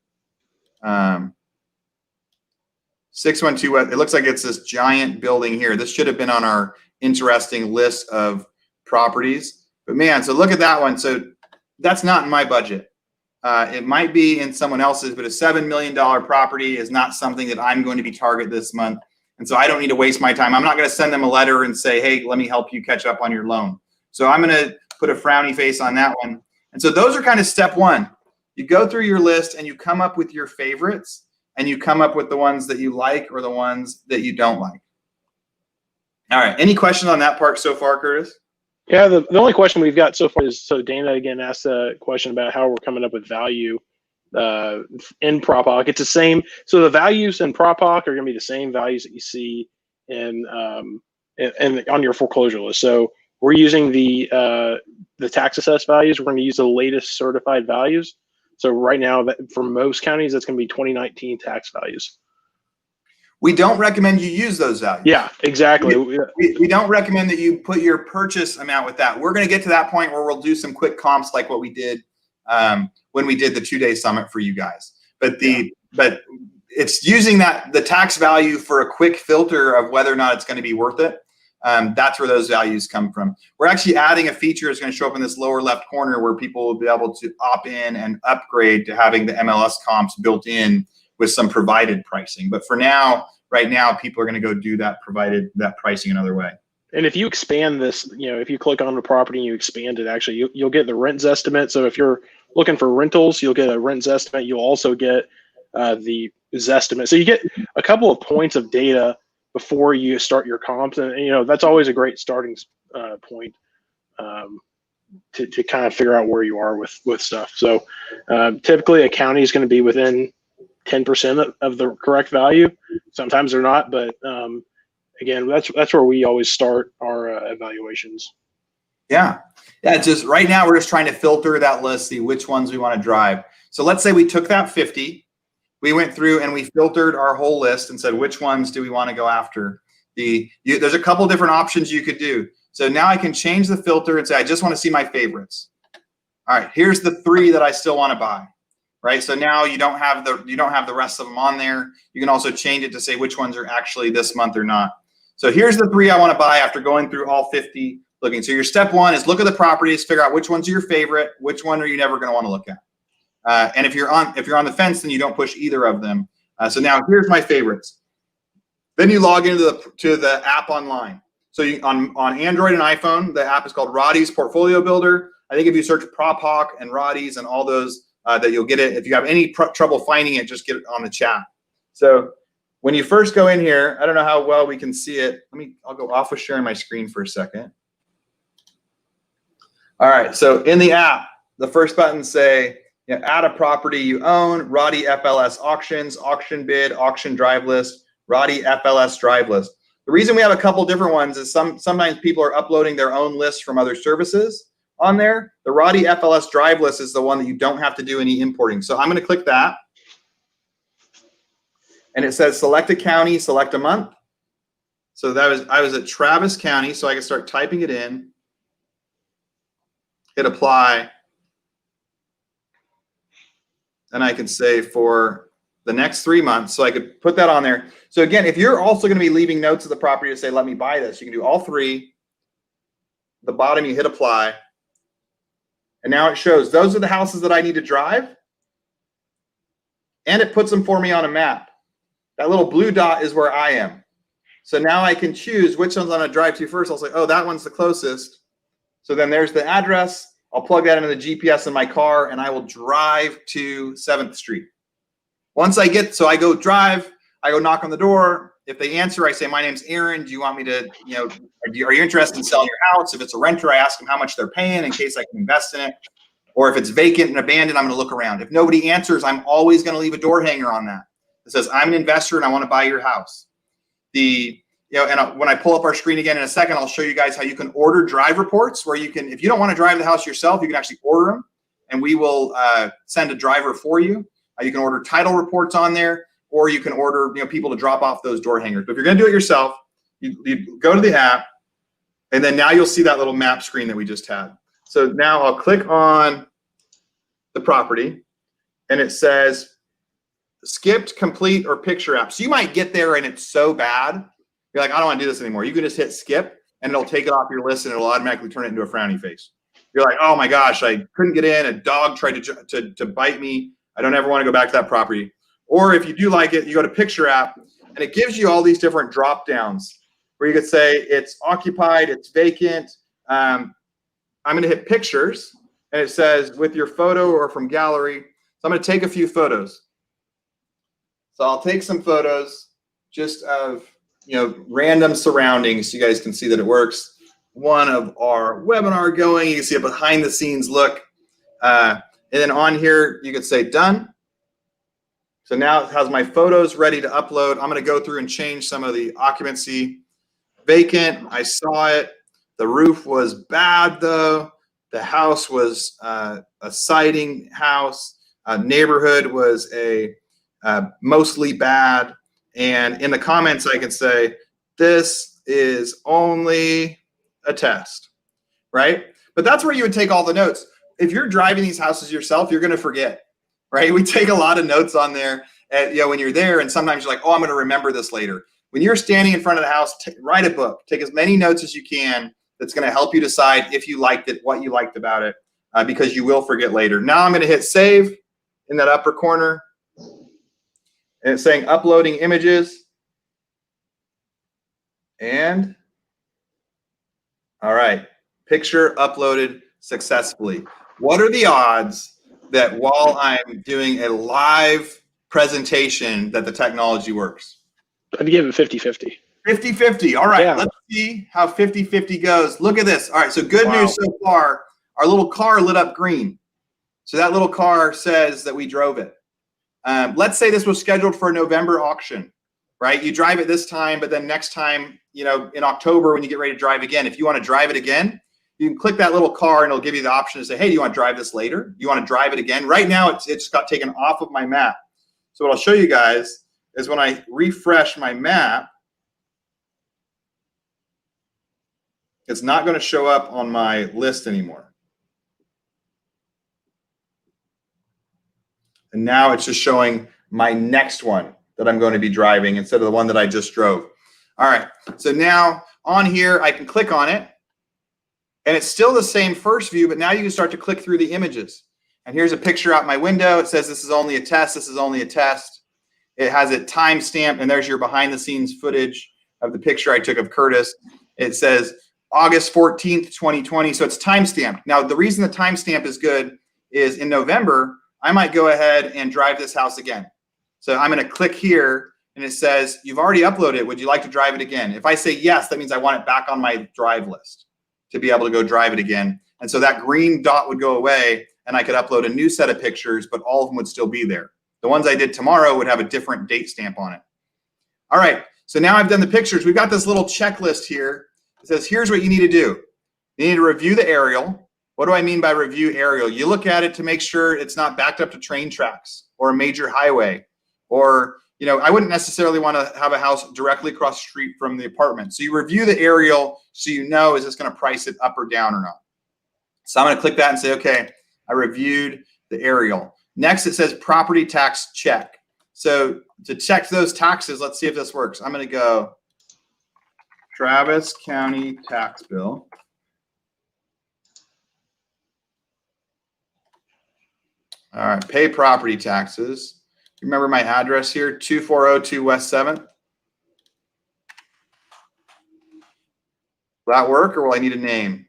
612 West, it looks like it's this giant building here. This should have been on our interesting list of properties. But man, so look at that one. So that's not in my budget. It might be in someone else's, but a $7 million property is not something that I'm going to be target this month. And so I don't need to waste my time. I'm not going to send them a letter and say, hey, let me help you catch up on your loan. So I'm going to put a frowny face on that one. And so those are kind of step one. You go through your list and you come up with your favorites and you come up with the ones that you like or the ones that you don't like. All right. Any questions on that part so far, Curtis? Yeah, the only question we've got so far is, so Dana again asked a question about how we're coming up with value in PropHawk. It's the same. So the values in PropHawk are going to be the same values that you see in on your foreclosure list. So we're using the tax assessed values. We're going to use the latest certified values. So right now, for most counties, that's going to be 2019 tax values. We don't recommend you use those values. Yeah, exactly. We don't recommend that you put your purchase amount with that. We're going to get to that point where we'll do some quick comps like what we did when we did the 2-day summit for you guys. But it's using the tax value for a quick filter of whether or not it's going to be worth it. That's where those values come from. We're actually adding a feature that's going to show up in this lower left corner where people will be able to opt in and upgrade to having the MLS comps built in with some provided pricing. But for now, right now people are going to go do that, provided that pricing another way. And if you expand this, if you click on the property and you expand it, actually, you'll get the rent estimate. So if you're looking for rentals, you'll get a rent estimate. You'll also get the Zestimate. So you get a couple of points of data before you start your comps, and that's always a great starting point to kind of figure out where you are with stuff. So typically, a county is going to be within 10% of the correct value. Sometimes they're not, but again, that's where we always start our evaluations. Yeah. It's just right now we're just trying to filter that list, see which ones we want to drive. So let's say we took that 50. We went through and we filtered our whole list and said, which ones do we want to go after? There's a couple different options you could do. So now I can change the filter and say, I just want to see my favorites. All right, here's the 3 that I still want to buy, right? So now you don't have the rest of them on there. You can also change it to say which ones are actually this month or not. So here's the 3 I want to buy after going through all 50 looking. So your step 1 is look at the properties, figure out which ones are your favorite, which one are you never going to want to look at. And if you're on the fence, then you don't push either of them. So now here's my favorites. Then you log into the app online. So on Android and iPhone, the app is called Roddy's Portfolio Builder. I think if you search Prop Hawk and Roddy's and all those, that you'll get it. If you have any trouble finding it, just get it on the chat. So when you first go in here, I don't know how well we can see it. I'll go off with sharing my screen for a second. All right, so in the app, the first button say, add a property you own, Roddy FLS auctions, auction bid, auction drive list, Roddy FLS drive list. The reason we have a couple different ones is sometimes people are uploading their own lists from other services on there. The Roddy FLS drive list is the one that you don't have to do any importing. So I'm going to click that. And it says select a county, select a month. So I was at Travis County, so I can start typing it in, hit apply. And I can say for the next 3 months, so I could put that on there. So again, if you're also going to be leaving notes of the property to say, let me buy this, you can do all 3. The bottom, you hit apply. And now it shows those are the houses that I need to drive. And it puts them for me on a map. That little blue dot is where I am. So now I can choose which ones I'm going to drive to first. I'll say, oh, that one's the closest. So then there's the address. I'll plug that into the GPS in my car and I will drive to 7th Street. Once I go drive, I go knock on the door. If they answer, I say, my name's Aaron. Do you want me to, are you interested in selling your house? If it's a renter, I ask them how much they're paying in case I can invest in it. Or if it's vacant and abandoned, I'm going to look around. If nobody answers, I'm always going to leave a door hanger on that. It says, I'm an investor and I want to buy your house. When I pull up our screen again in a second, I'll show you guys how you can order drive reports where you can, if you don't want to drive the house yourself, you can actually order them and we will send a driver for you. You can order title reports on there, or you can order people to drop off those door hangers. But if you're going to do it yourself, you go to the app, and then now you'll see that little map screen that we just had. So now I'll click on the property, and it says skipped, complete, or picture app. So you might get there and it's so bad, you're like, I don't want to do this anymore. You can just hit skip, and it'll take it off your list, and it'll automatically turn it into a frowny face. You're like, oh my gosh, I couldn't get in. A dog tried to bite me. I don't ever want to go back to that property. Or if you do like it, you go to picture app and it gives you all these different drop downs where you could say it's occupied, it's vacant. I'm going to hit pictures and it says with your photo or from gallery. So I'm going to take a few photos. So I'll take some photos just of, random surroundings so you guys can see that it works. One of our webinar going, you can see a behind the scenes look. And then on here, you could say done. So now it has my photos ready to upload. I'm going to go through and change some of the occupancy. Vacant, I saw it. The roof was bad though. The house was a siding house. Neighborhood was a mostly bad. And in the comments, I can say, this is only a test, right? But that's where you would take all the notes. If you're driving these houses yourself, you're going to forget, right? We take a lot of notes on there when you're there, and sometimes you're like, oh, I'm going to remember this later. When you're standing in front of the house, write a book. Take as many notes as you can. That's going to help you decide if you liked it, what you liked about it, because you will forget later. Now I'm going to hit save in that upper corner. And it's saying uploading images. And all right, picture uploaded successfully. What are the odds that while I'm doing a live presentation that the technology works? I'd give it 50-50. 50-50. All right, Yeah. let's see how 50-50 goes. Look at this. All right, so good Wow. news so far. Our little car lit up green. So that little car says that we drove it. Let's say this was scheduled for a November auction, right? You drive it this time, but then next time, you know, in October when you get ready to drive again, if you want to drive it again, you can click that little car and it'll give you the option to say, hey, do you want to drive this later? Do you want to drive it again? Right now, it's got taken off of my map. So what I'll show you guys is when I refresh my map, it's not going to show up on my list anymore. And now it's just showing my next one that I'm going to be driving instead of the one that I just drove. All right, so now on here, I can click on it. And it's still the same first view, but now you can start to click through the images. And here's a picture out my window. It says this is only a test. This is only a test. It has it time stamped, and there's your behind the scenes footage of the picture I took of Curtis. It says August 14th, 2020. So it's time stamped. Now, the reason the timestamp is good is in November, I might go ahead and drive this house again. So I'm going to click here and it says, you've already uploaded it. Would you like to drive it again? If I say yes, that means I want it back on my drive list to be able to go drive it again. And so that green dot would go away and I could upload a new set of pictures, but all of them would still be there. The ones I did tomorrow would have a different date stamp on it. All right, so now I've done the pictures. We've got this little checklist here. It says, here's what you need to do. You need to review the aerial. What do I mean by review aerial? You look at it to make sure it's not backed up to train tracks or a major highway, or, you know, I wouldn't necessarily want to have a house directly across the street from the apartment. So you review the aerial so you know, is this going to price it up or down or not? So I'm going to click that and say, okay, I reviewed the aerial. Next, it says property tax check. So to check those taxes, let's see if this works. I'm going to go Travis County tax bill. All right, pay property taxes. Remember my address here, 2402 West 7th. Will that work, or will I need a name?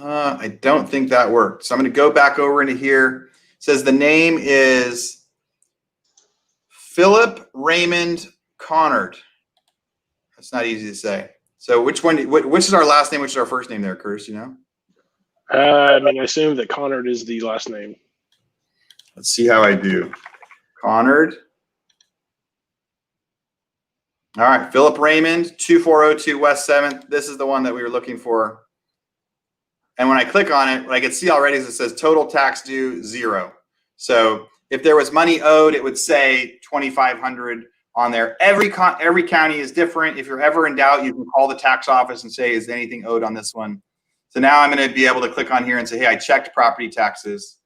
I don't think that worked. So I'm going to go back over into here. It says the name is Philip Raymond Connard. That's not easy to say. So which is our last name? Which is our first name there, Curtis, you know? I mean, I assume that Connard is the last name. Let's see how I do. Connard. All right, Philip Raymond, 2402 West 7th. This is the one that we were looking for. And when I click on it, what I can see already is it says total tax due 0. So if there was money owed, it would say $2,500 on there. Every county is different. If you're ever in doubt, you can call the tax office and say, is anything owed on this one? So now I'm going to be able to click on here and say, hey, I checked property taxes,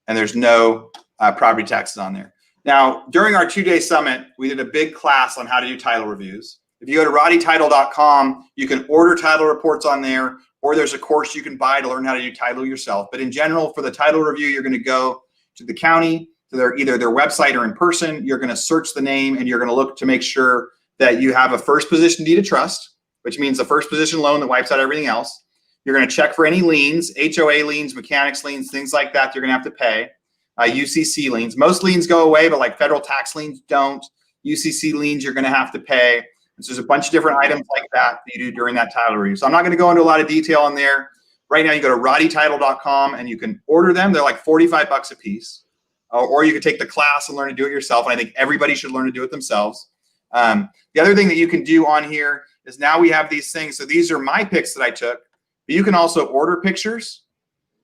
and there's no property taxes on there. Now, during our 2-day summit, we did a big class on how to do title reviews. If you go to roddytitle.com, you can order title reports on there, or there's a course you can buy to learn how to do title yourself. But in general, for the title review, you're going to go to the county, to either their website or in person. You're going to search the name, and you're going to look to make sure that you have a first position deed of trust, which means the first position loan that wipes out everything else. You're going to check for any liens, HOA liens, mechanics liens, things like that you're going to have to pay. UCC liens. Most liens go away, but like federal tax liens don't. UCC liens you're going to have to pay. So there's a bunch of different items like that you do during that title review. So I'm not going to go into a lot of detail on there. Right now, you go to roddytitle.com and you can order them. They're like $45 a piece. Or you can take the class and learn to do it yourself. And I think everybody should learn to do it themselves. The other thing that you can do on here is now we have these things. So these are my pics that I took. But you can also order pictures,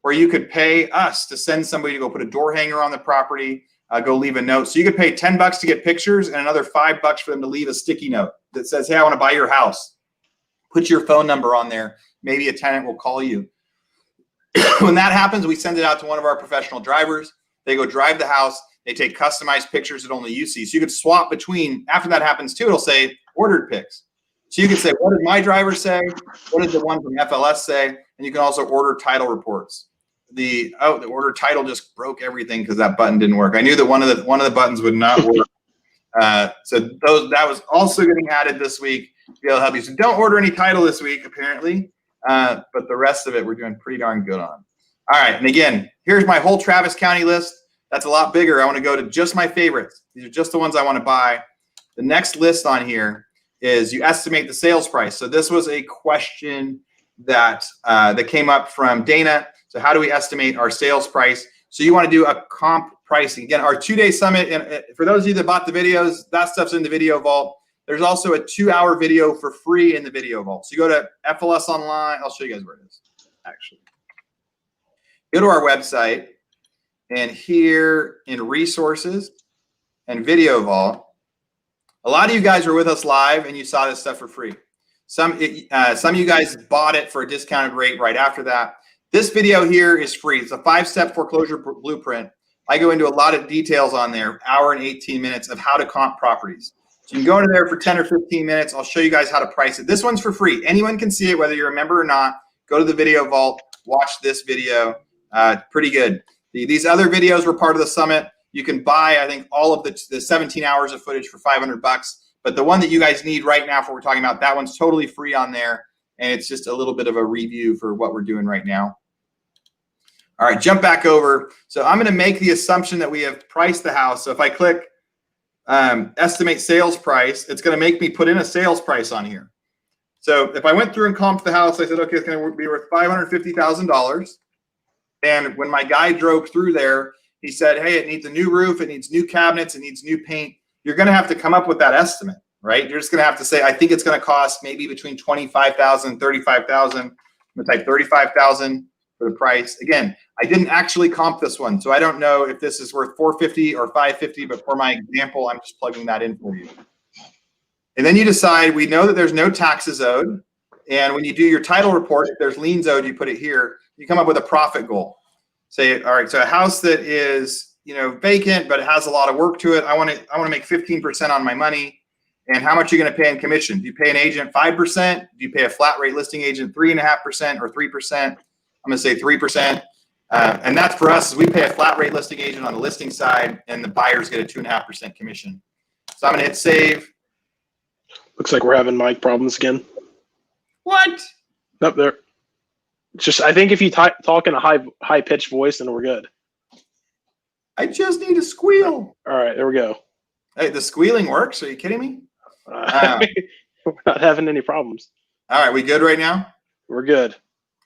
or you could pay us to send somebody to go put a door hanger on the property, go leave a note. So you could pay $10 to get pictures and another $5 for them to leave a sticky note that says, hey, I want to buy your house. Put your phone number on there. Maybe a tenant will call you. When that happens, we send it out to one of our professional drivers. They go drive the house. They take customized pictures that only you see. So you could swap between. After that happens too, it'll say ordered pics. So you can say, what did my driver say? What did the one from FLS say? And you can also order title reports. The order title just broke everything because that button didn't work. I knew that one of the buttons would not work. So that was also getting added this week to be able to help you. So don't order any title this week, apparently, but the rest of it we're doing pretty darn good on. All right, and again, here's my whole Travis County list. That's a lot bigger. I want to go to just my favorites. These are just the ones I want to buy. The next list on here is you estimate the sales price. So this was a question that that came up from Dana. So how do we estimate our sales price? So you want to do a comp pricing. Again, our 2-day summit, and for those of you that bought the videos, that stuff's in the video vault. There's also a 2-hour video for free in the video vault. So you go to FLS Online. I'll show you guys where it is, actually. Go to our website, and here in Resources and Video Vault, a lot of you guys were with us live, and you saw this stuff for free. Some of you guys bought it for a discounted rate right after that. This video here is free. It's a 5-step foreclosure blueprint. I go into a lot of details on there, hour and 18 minutes of how to comp properties. So you can go into there for 10 or 15 minutes. I'll show you guys how to price it. This one's for free. Anyone can see it, whether you're a member or not. Go to the video vault, watch this video. Pretty good. These other videos were part of the summit. You can buy, I think, all of the 17 hours of footage for $500. But the one that you guys need right now for what we're talking about, that one's totally free on there. And it's just a little bit of a review for what we're doing right now. All right, jump back over. So I'm going to make the assumption that we have priced the house. So if I click estimate sales price, it's going to make me put in a sales price on here. So if I went through and comped the house, I said, okay, it's going to be worth $550,000. And when my guy drove through there, he said, hey, it needs a new roof, it needs new cabinets, it needs new paint. You're going to have to come up with that estimate, right? You're just going to have to say, I think it's going to cost maybe between $25,000 and $35,000. I'm going to type $35,000 for the price. Again, I didn't actually comp this one, so I don't know if this is worth $450 or $550, but for my example, I'm just plugging that in for you. And then you decide, we know that there's no taxes owed. And when you do your title report, if there's liens owed, you put it here. You come up with a profit goal. Say, all right, so a house that is, vacant, but it has a lot of work to it. I want to make 15% on my money. And how much are you going to pay in commission? Do you pay an agent 5%? Do you pay a flat rate listing agent 3.5% or 3%? I'm going to say 3%. And that's for us, is we pay a flat rate listing agent on the listing side, and the buyers get a 2.5% commission. So I'm going to hit save. Looks like we're having mic problems again. What? Up there. Just, I think if you talk in a high pitched voice, then we're good. I just need to squeal. All right, there we go. Hey, the squealing works. Are you kidding me? We're not having any problems. All right, we good right now? We're good.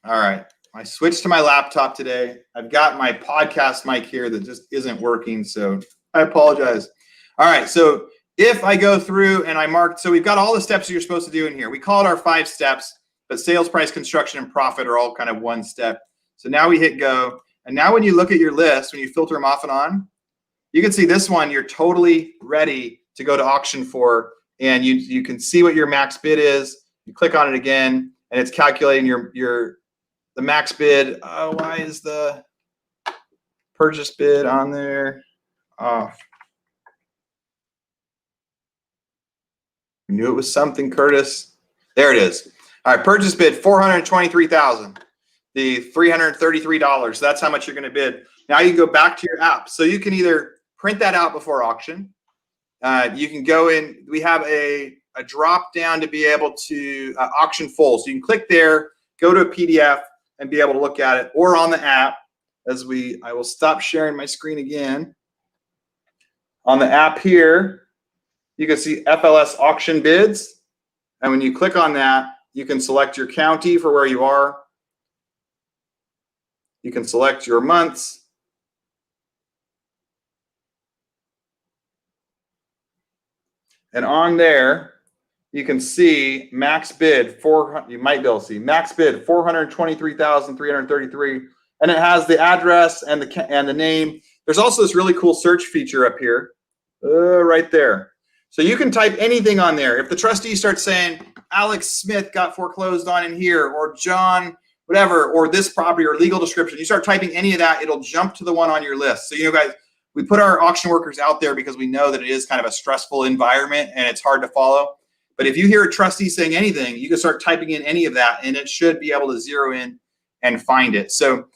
All right. I switched to my laptop today. I've got my podcast mic here that just isn't working, so I apologize. All right, so if I go through and I mark, so we've got all the steps that you're supposed to do in here. We call it our 5 steps, but sales, price, construction, and profit are all kind of one step. So now we hit go. And now when you look at your list, when you filter them off and on, you can see this one, you're totally ready to go to auction for, and you can see what your max bid is. You click on it again, and it's calculating the max bid. Oh, why is the purchase bid on there off? I knew it was something, Curtis. There it is. All right, purchase bid $423,000. The $333. That's how much you're going to bid. Now you can go back to your app. So you can either print that out before auction. You can go in. We have a drop down to be able to auction full. So you can click there, go to a PDF, and be able to look at it, or on the app. I will stop sharing my screen again. On the app here, you can see FLS auction bids. And when you click on that, you can select your county for where you are. You can select your months. And on there, you can see max bid you might be able to see max bid $423,333, and it has the address and the name. There's also this really cool search feature up here, right there. So you can type anything on there. If the trustee starts saying Alex Smith got foreclosed on in here, or John whatever, or this property, or legal description, you start typing any of that, it'll jump to the one on your list. So guys, we put our auction workers out there because we know that it is kind of a stressful environment and it's hard to follow. But if you hear a trustee saying anything, you can start typing in any of that, and it should be able to zero in and find it. So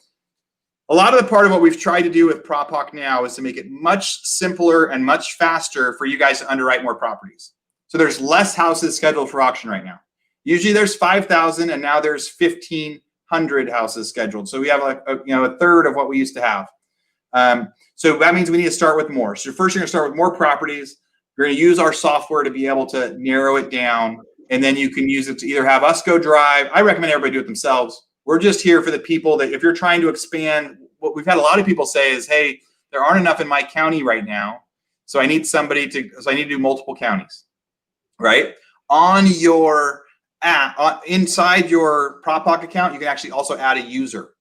a lot of the part of what we've tried to do with PropHawk now is to make it much simpler and much faster for you guys to underwrite more properties. So there's less houses scheduled for auction right now. Usually there's 5,000 and now there's 1,500 houses scheduled. So we have like a third of what we used to have. So that means we need to start with more. So first you're gonna start with more properties. You're gonna use our software to be able to narrow it down, and then you can use it to either have us go drive. I recommend everybody do it themselves. We're just here for the people that if you're trying to expand, what we've had a lot of people say is, hey, there aren't enough in my county right now. So I need so I need to do multiple counties, right? On your app, inside your PropHawk account, you can actually also add a user.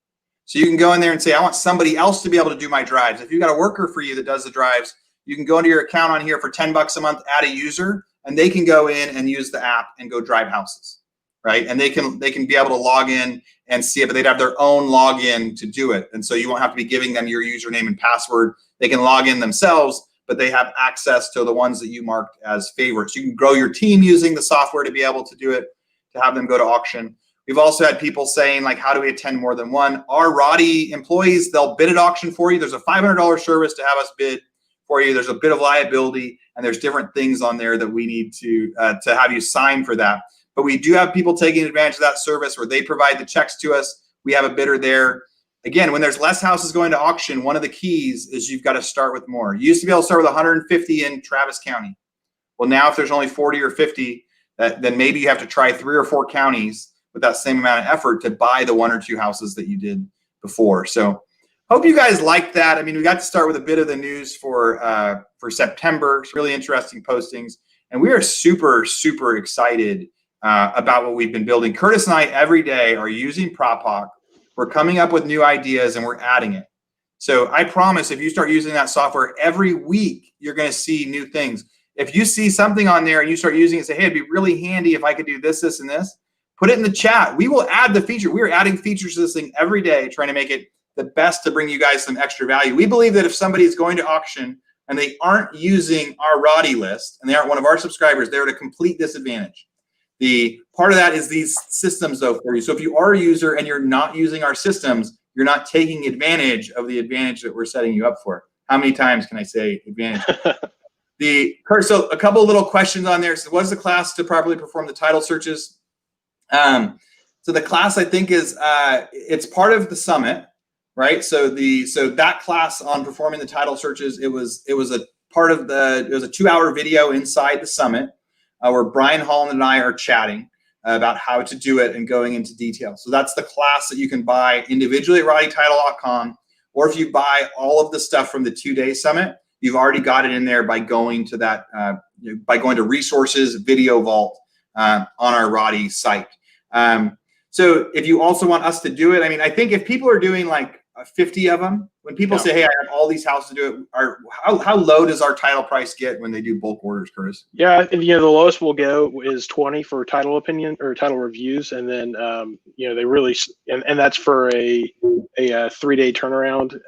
So you can go in there and say, I want somebody else to be able to do my drives. If you've got a worker for you that does the drives, you can go into your account on here for $10 a month, add a user, and they can go in and use the app and go drive houses, right? And they can be able to log in and see it, but they'd have their own login to do it. And so you won't have to be giving them your username and password. They can log in themselves, but they have access to the ones that you marked as favorites. You can grow your team using the software to be able to do it, to have them go to auction. We've also had people saying, like, how do we attend more than one? Our Rodeo employees, they'll bid at auction for you. There's a $500 service to have us bid for you. There's a bit of liability, and there's different things on there that we need to have you sign for that. But we do have people taking advantage of that service where they provide the checks to us. We have a bidder there. Again, when there's less houses going to auction, one of the keys is you've got to start with more. You used to be able to start with 150 in Travis County. Well, now if there's only 40 or 50, then maybe you have to try 3 or 4 counties with that same amount of effort to buy the 1 or 2 houses that you did before. So hope you guys liked that. I mean, we got to start with a bit of the news for September. It's really interesting postings. And we are super, super excited about what we've been building. Curtis and I every day are using PropHawk. We're coming up with new ideas and we're adding it. So I promise if you start using that software every week, you're going to see new things. If you see something on there and you start using it, say, hey, it'd be really handy if I could do this, this, and this, put it in the chat. We will add the feature. We are adding features to this thing every day, trying to make it the best to bring you guys some extra value. We believe that if somebody is going to auction and they aren't using our Rodeo list and they aren't one of our subscribers, they're at a complete disadvantage. The part of that is these systems, though, for you. So if you are a user and you're not using our systems, you're not taking advantage of the advantage that we're setting you up for. How many times can I say advantage? So a couple of little questions on there. So what is the class to properly perform the title searches? So the class, I think, is it's part of the summit, right? So that class on performing the title searches, it was a 2-hour video inside the summit where Brian Holland and I are chatting about how to do it and going into detail. So that's the class that you can buy individually at RodeoTitle.com, or if you buy all of the stuff from the 2-day summit, you've already got it in there by going to that by going to resources video vault on our Rodeo site. So if you also want us to do it, I mean, I think if people are doing like 50 of them, when people say, hey, I have all these houses to do it, how low does our title price get when they do bulk orders, Curtis? Yeah, the lowest we'll go is 20 for title opinion or title reviews, and then they really and that's for a 3-day turnaround.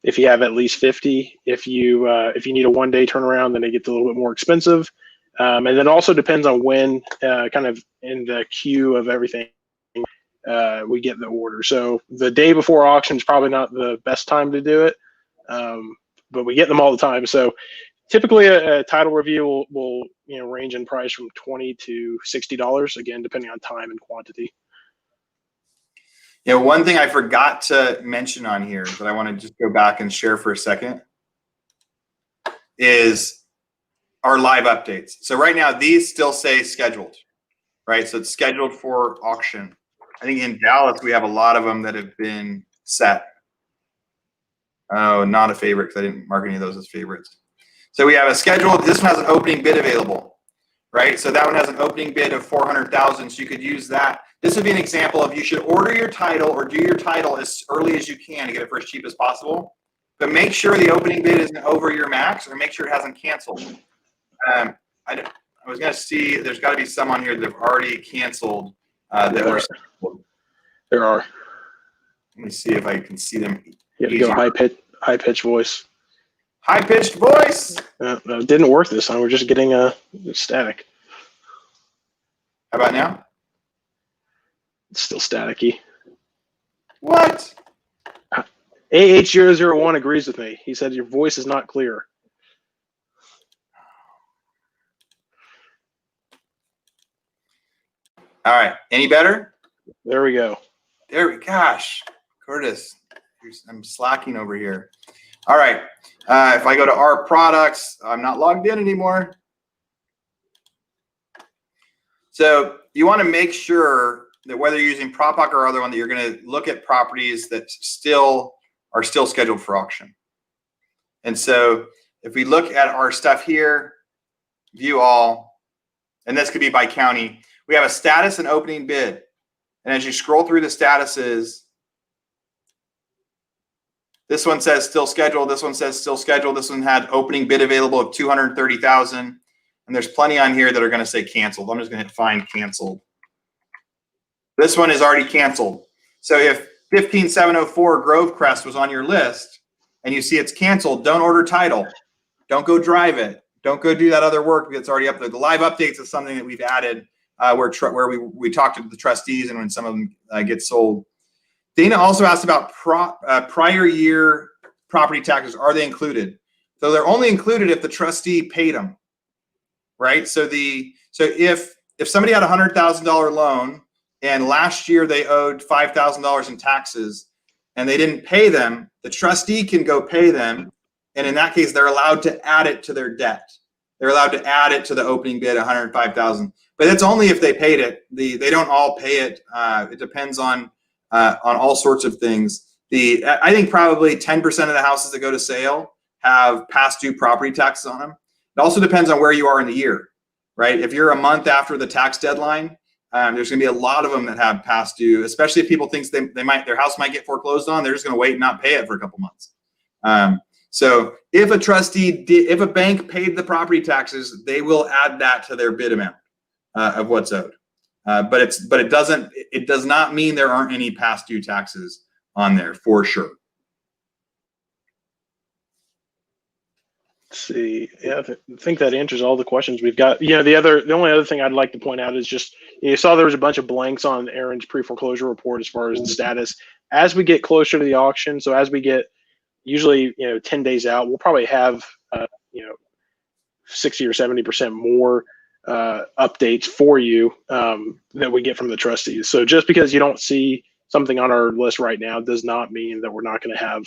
If you have at least 50, if you need a 1-day turnaround, then it gets a little bit more expensive. And then also depends on when, kind of in the queue of everything, we get the order. So the day before auction is probably not the best time to do it, but we get them all the time. So typically a title review will range in price from $20 to $60, again, depending on time and quantity. Yeah, one thing I forgot to mention on here that I want to just go back and share for a second is our live updates. So right now, these still say scheduled, right? So it's scheduled for auction. I think in Dallas, we have a lot of them that have been set. Oh, not a favorite because I didn't mark any of those as favorites. So we have a scheduled, this one has an opening bid available, right? So that one has an opening bid of $400,000. So you could use that. This would be an example of you should order your title or do your title as early as you can to get it for as cheap as possible. But make sure the opening bid isn't over your max, or make sure it hasn't canceled. I was going to see, there's got to be some on here that have already canceled. There are. Let me see if I can see them. You have to go high pitched voice. High pitched voice. No, it didn't work this time. We're just getting a static. How about now? It's still staticky. What? AH001 agrees with me. He said your voice is not clear. All right. Any better? There we go. Gosh, Curtis, I'm slacking over here. All right. If I go to our products, I'm not logged in anymore. So you want to make sure that whether you're using PropHawk or other one, that you're going to look at properties that are still scheduled for auction. And so if we look at our stuff here, view all, and this could be by county, we have a status and opening bid. And as you scroll through the statuses, this one says still scheduled. This one says still scheduled. This one had opening bid available of 230,000. And there's plenty on here that are going to say canceled. I'm just going to hit find canceled. This one is already canceled. So if 15704 Grove Crest was on your list and you see it's canceled, don't order title. Don't go drive it. Don't go do that other work that's already up there. The live updates is something that we've added where we talk to the trustees and when some of them get sold. Dana also asked about prior year property taxes. Are they included? So they're only included if the trustee paid them, right? So if somebody had a $100,000 loan and last year they owed $5,000 in taxes and they didn't pay them, the trustee can go pay them. And in that case, they're allowed to add it to their debt. They're allowed to add it to the opening bid, 105,000. But it's only if they paid it. They don't all pay it. It depends on all sorts of things. I think probably 10% of the houses that go to sale have past due property taxes on them. It also depends on where you are in the year, right? If you're a month after the tax deadline, there's going to be a lot of them that have past due, especially if people think their house might get foreclosed on. They're just going to wait and not pay it for a couple months. So if if a bank paid the property taxes, they will add that to their bid amount of what's owed. But it does not mean there aren't any past due taxes on there for sure. Let's see. Yeah, I think that answers all the questions we've got. The only other thing I'd like to point out is just, you saw there was a bunch of blanks on Aaron's pre-foreclosure report as far as the status. As we get closer to the auction, so as we get usually 10 days out, we'll probably have 60 or 70% more updates for you that we get from the trustees. So just because you don't see something on our list right now does not mean that we're not going to have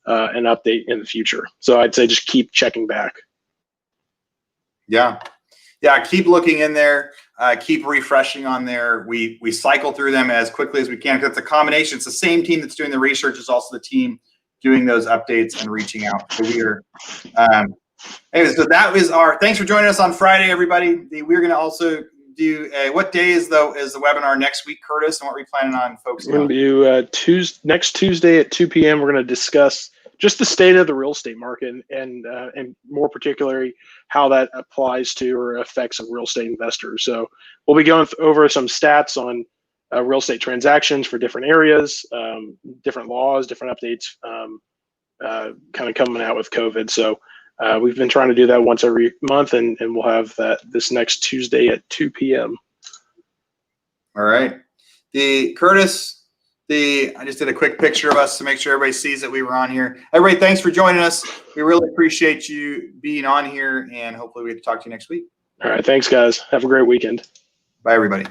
an update in the future. So I'd say just keep checking back. Yeah. Keep looking in there. Keep refreshing on there. We cycle through them as quickly as we can because it's a combination. It's the same team that's doing the research. It's also the team doing those updates and reaching out. So we are. Anyways, so that was thanks for joining us on Friday, everybody. We're going to also do what day is the webinar next week, Curtis, and what are we planning on focusing on? We're going to do next Tuesday at 2 p.m. We're going to discuss just the state of the real estate market and more particularly how that applies to or affects some real estate investors. So we'll be going over some stats on real estate transactions for different areas, different laws, different updates, kind of coming out with COVID. So we've been trying to do that once every month, and we'll have that this next Tuesday at 2 p.m. All right. Curtis, I just did a quick picture of us to make sure everybody sees that we were on here. Everybody, thanks for joining us. We really appreciate you being on here, and hopefully we get to talk to you next week. All right. Thanks, guys. Have a great weekend. Bye, everybody.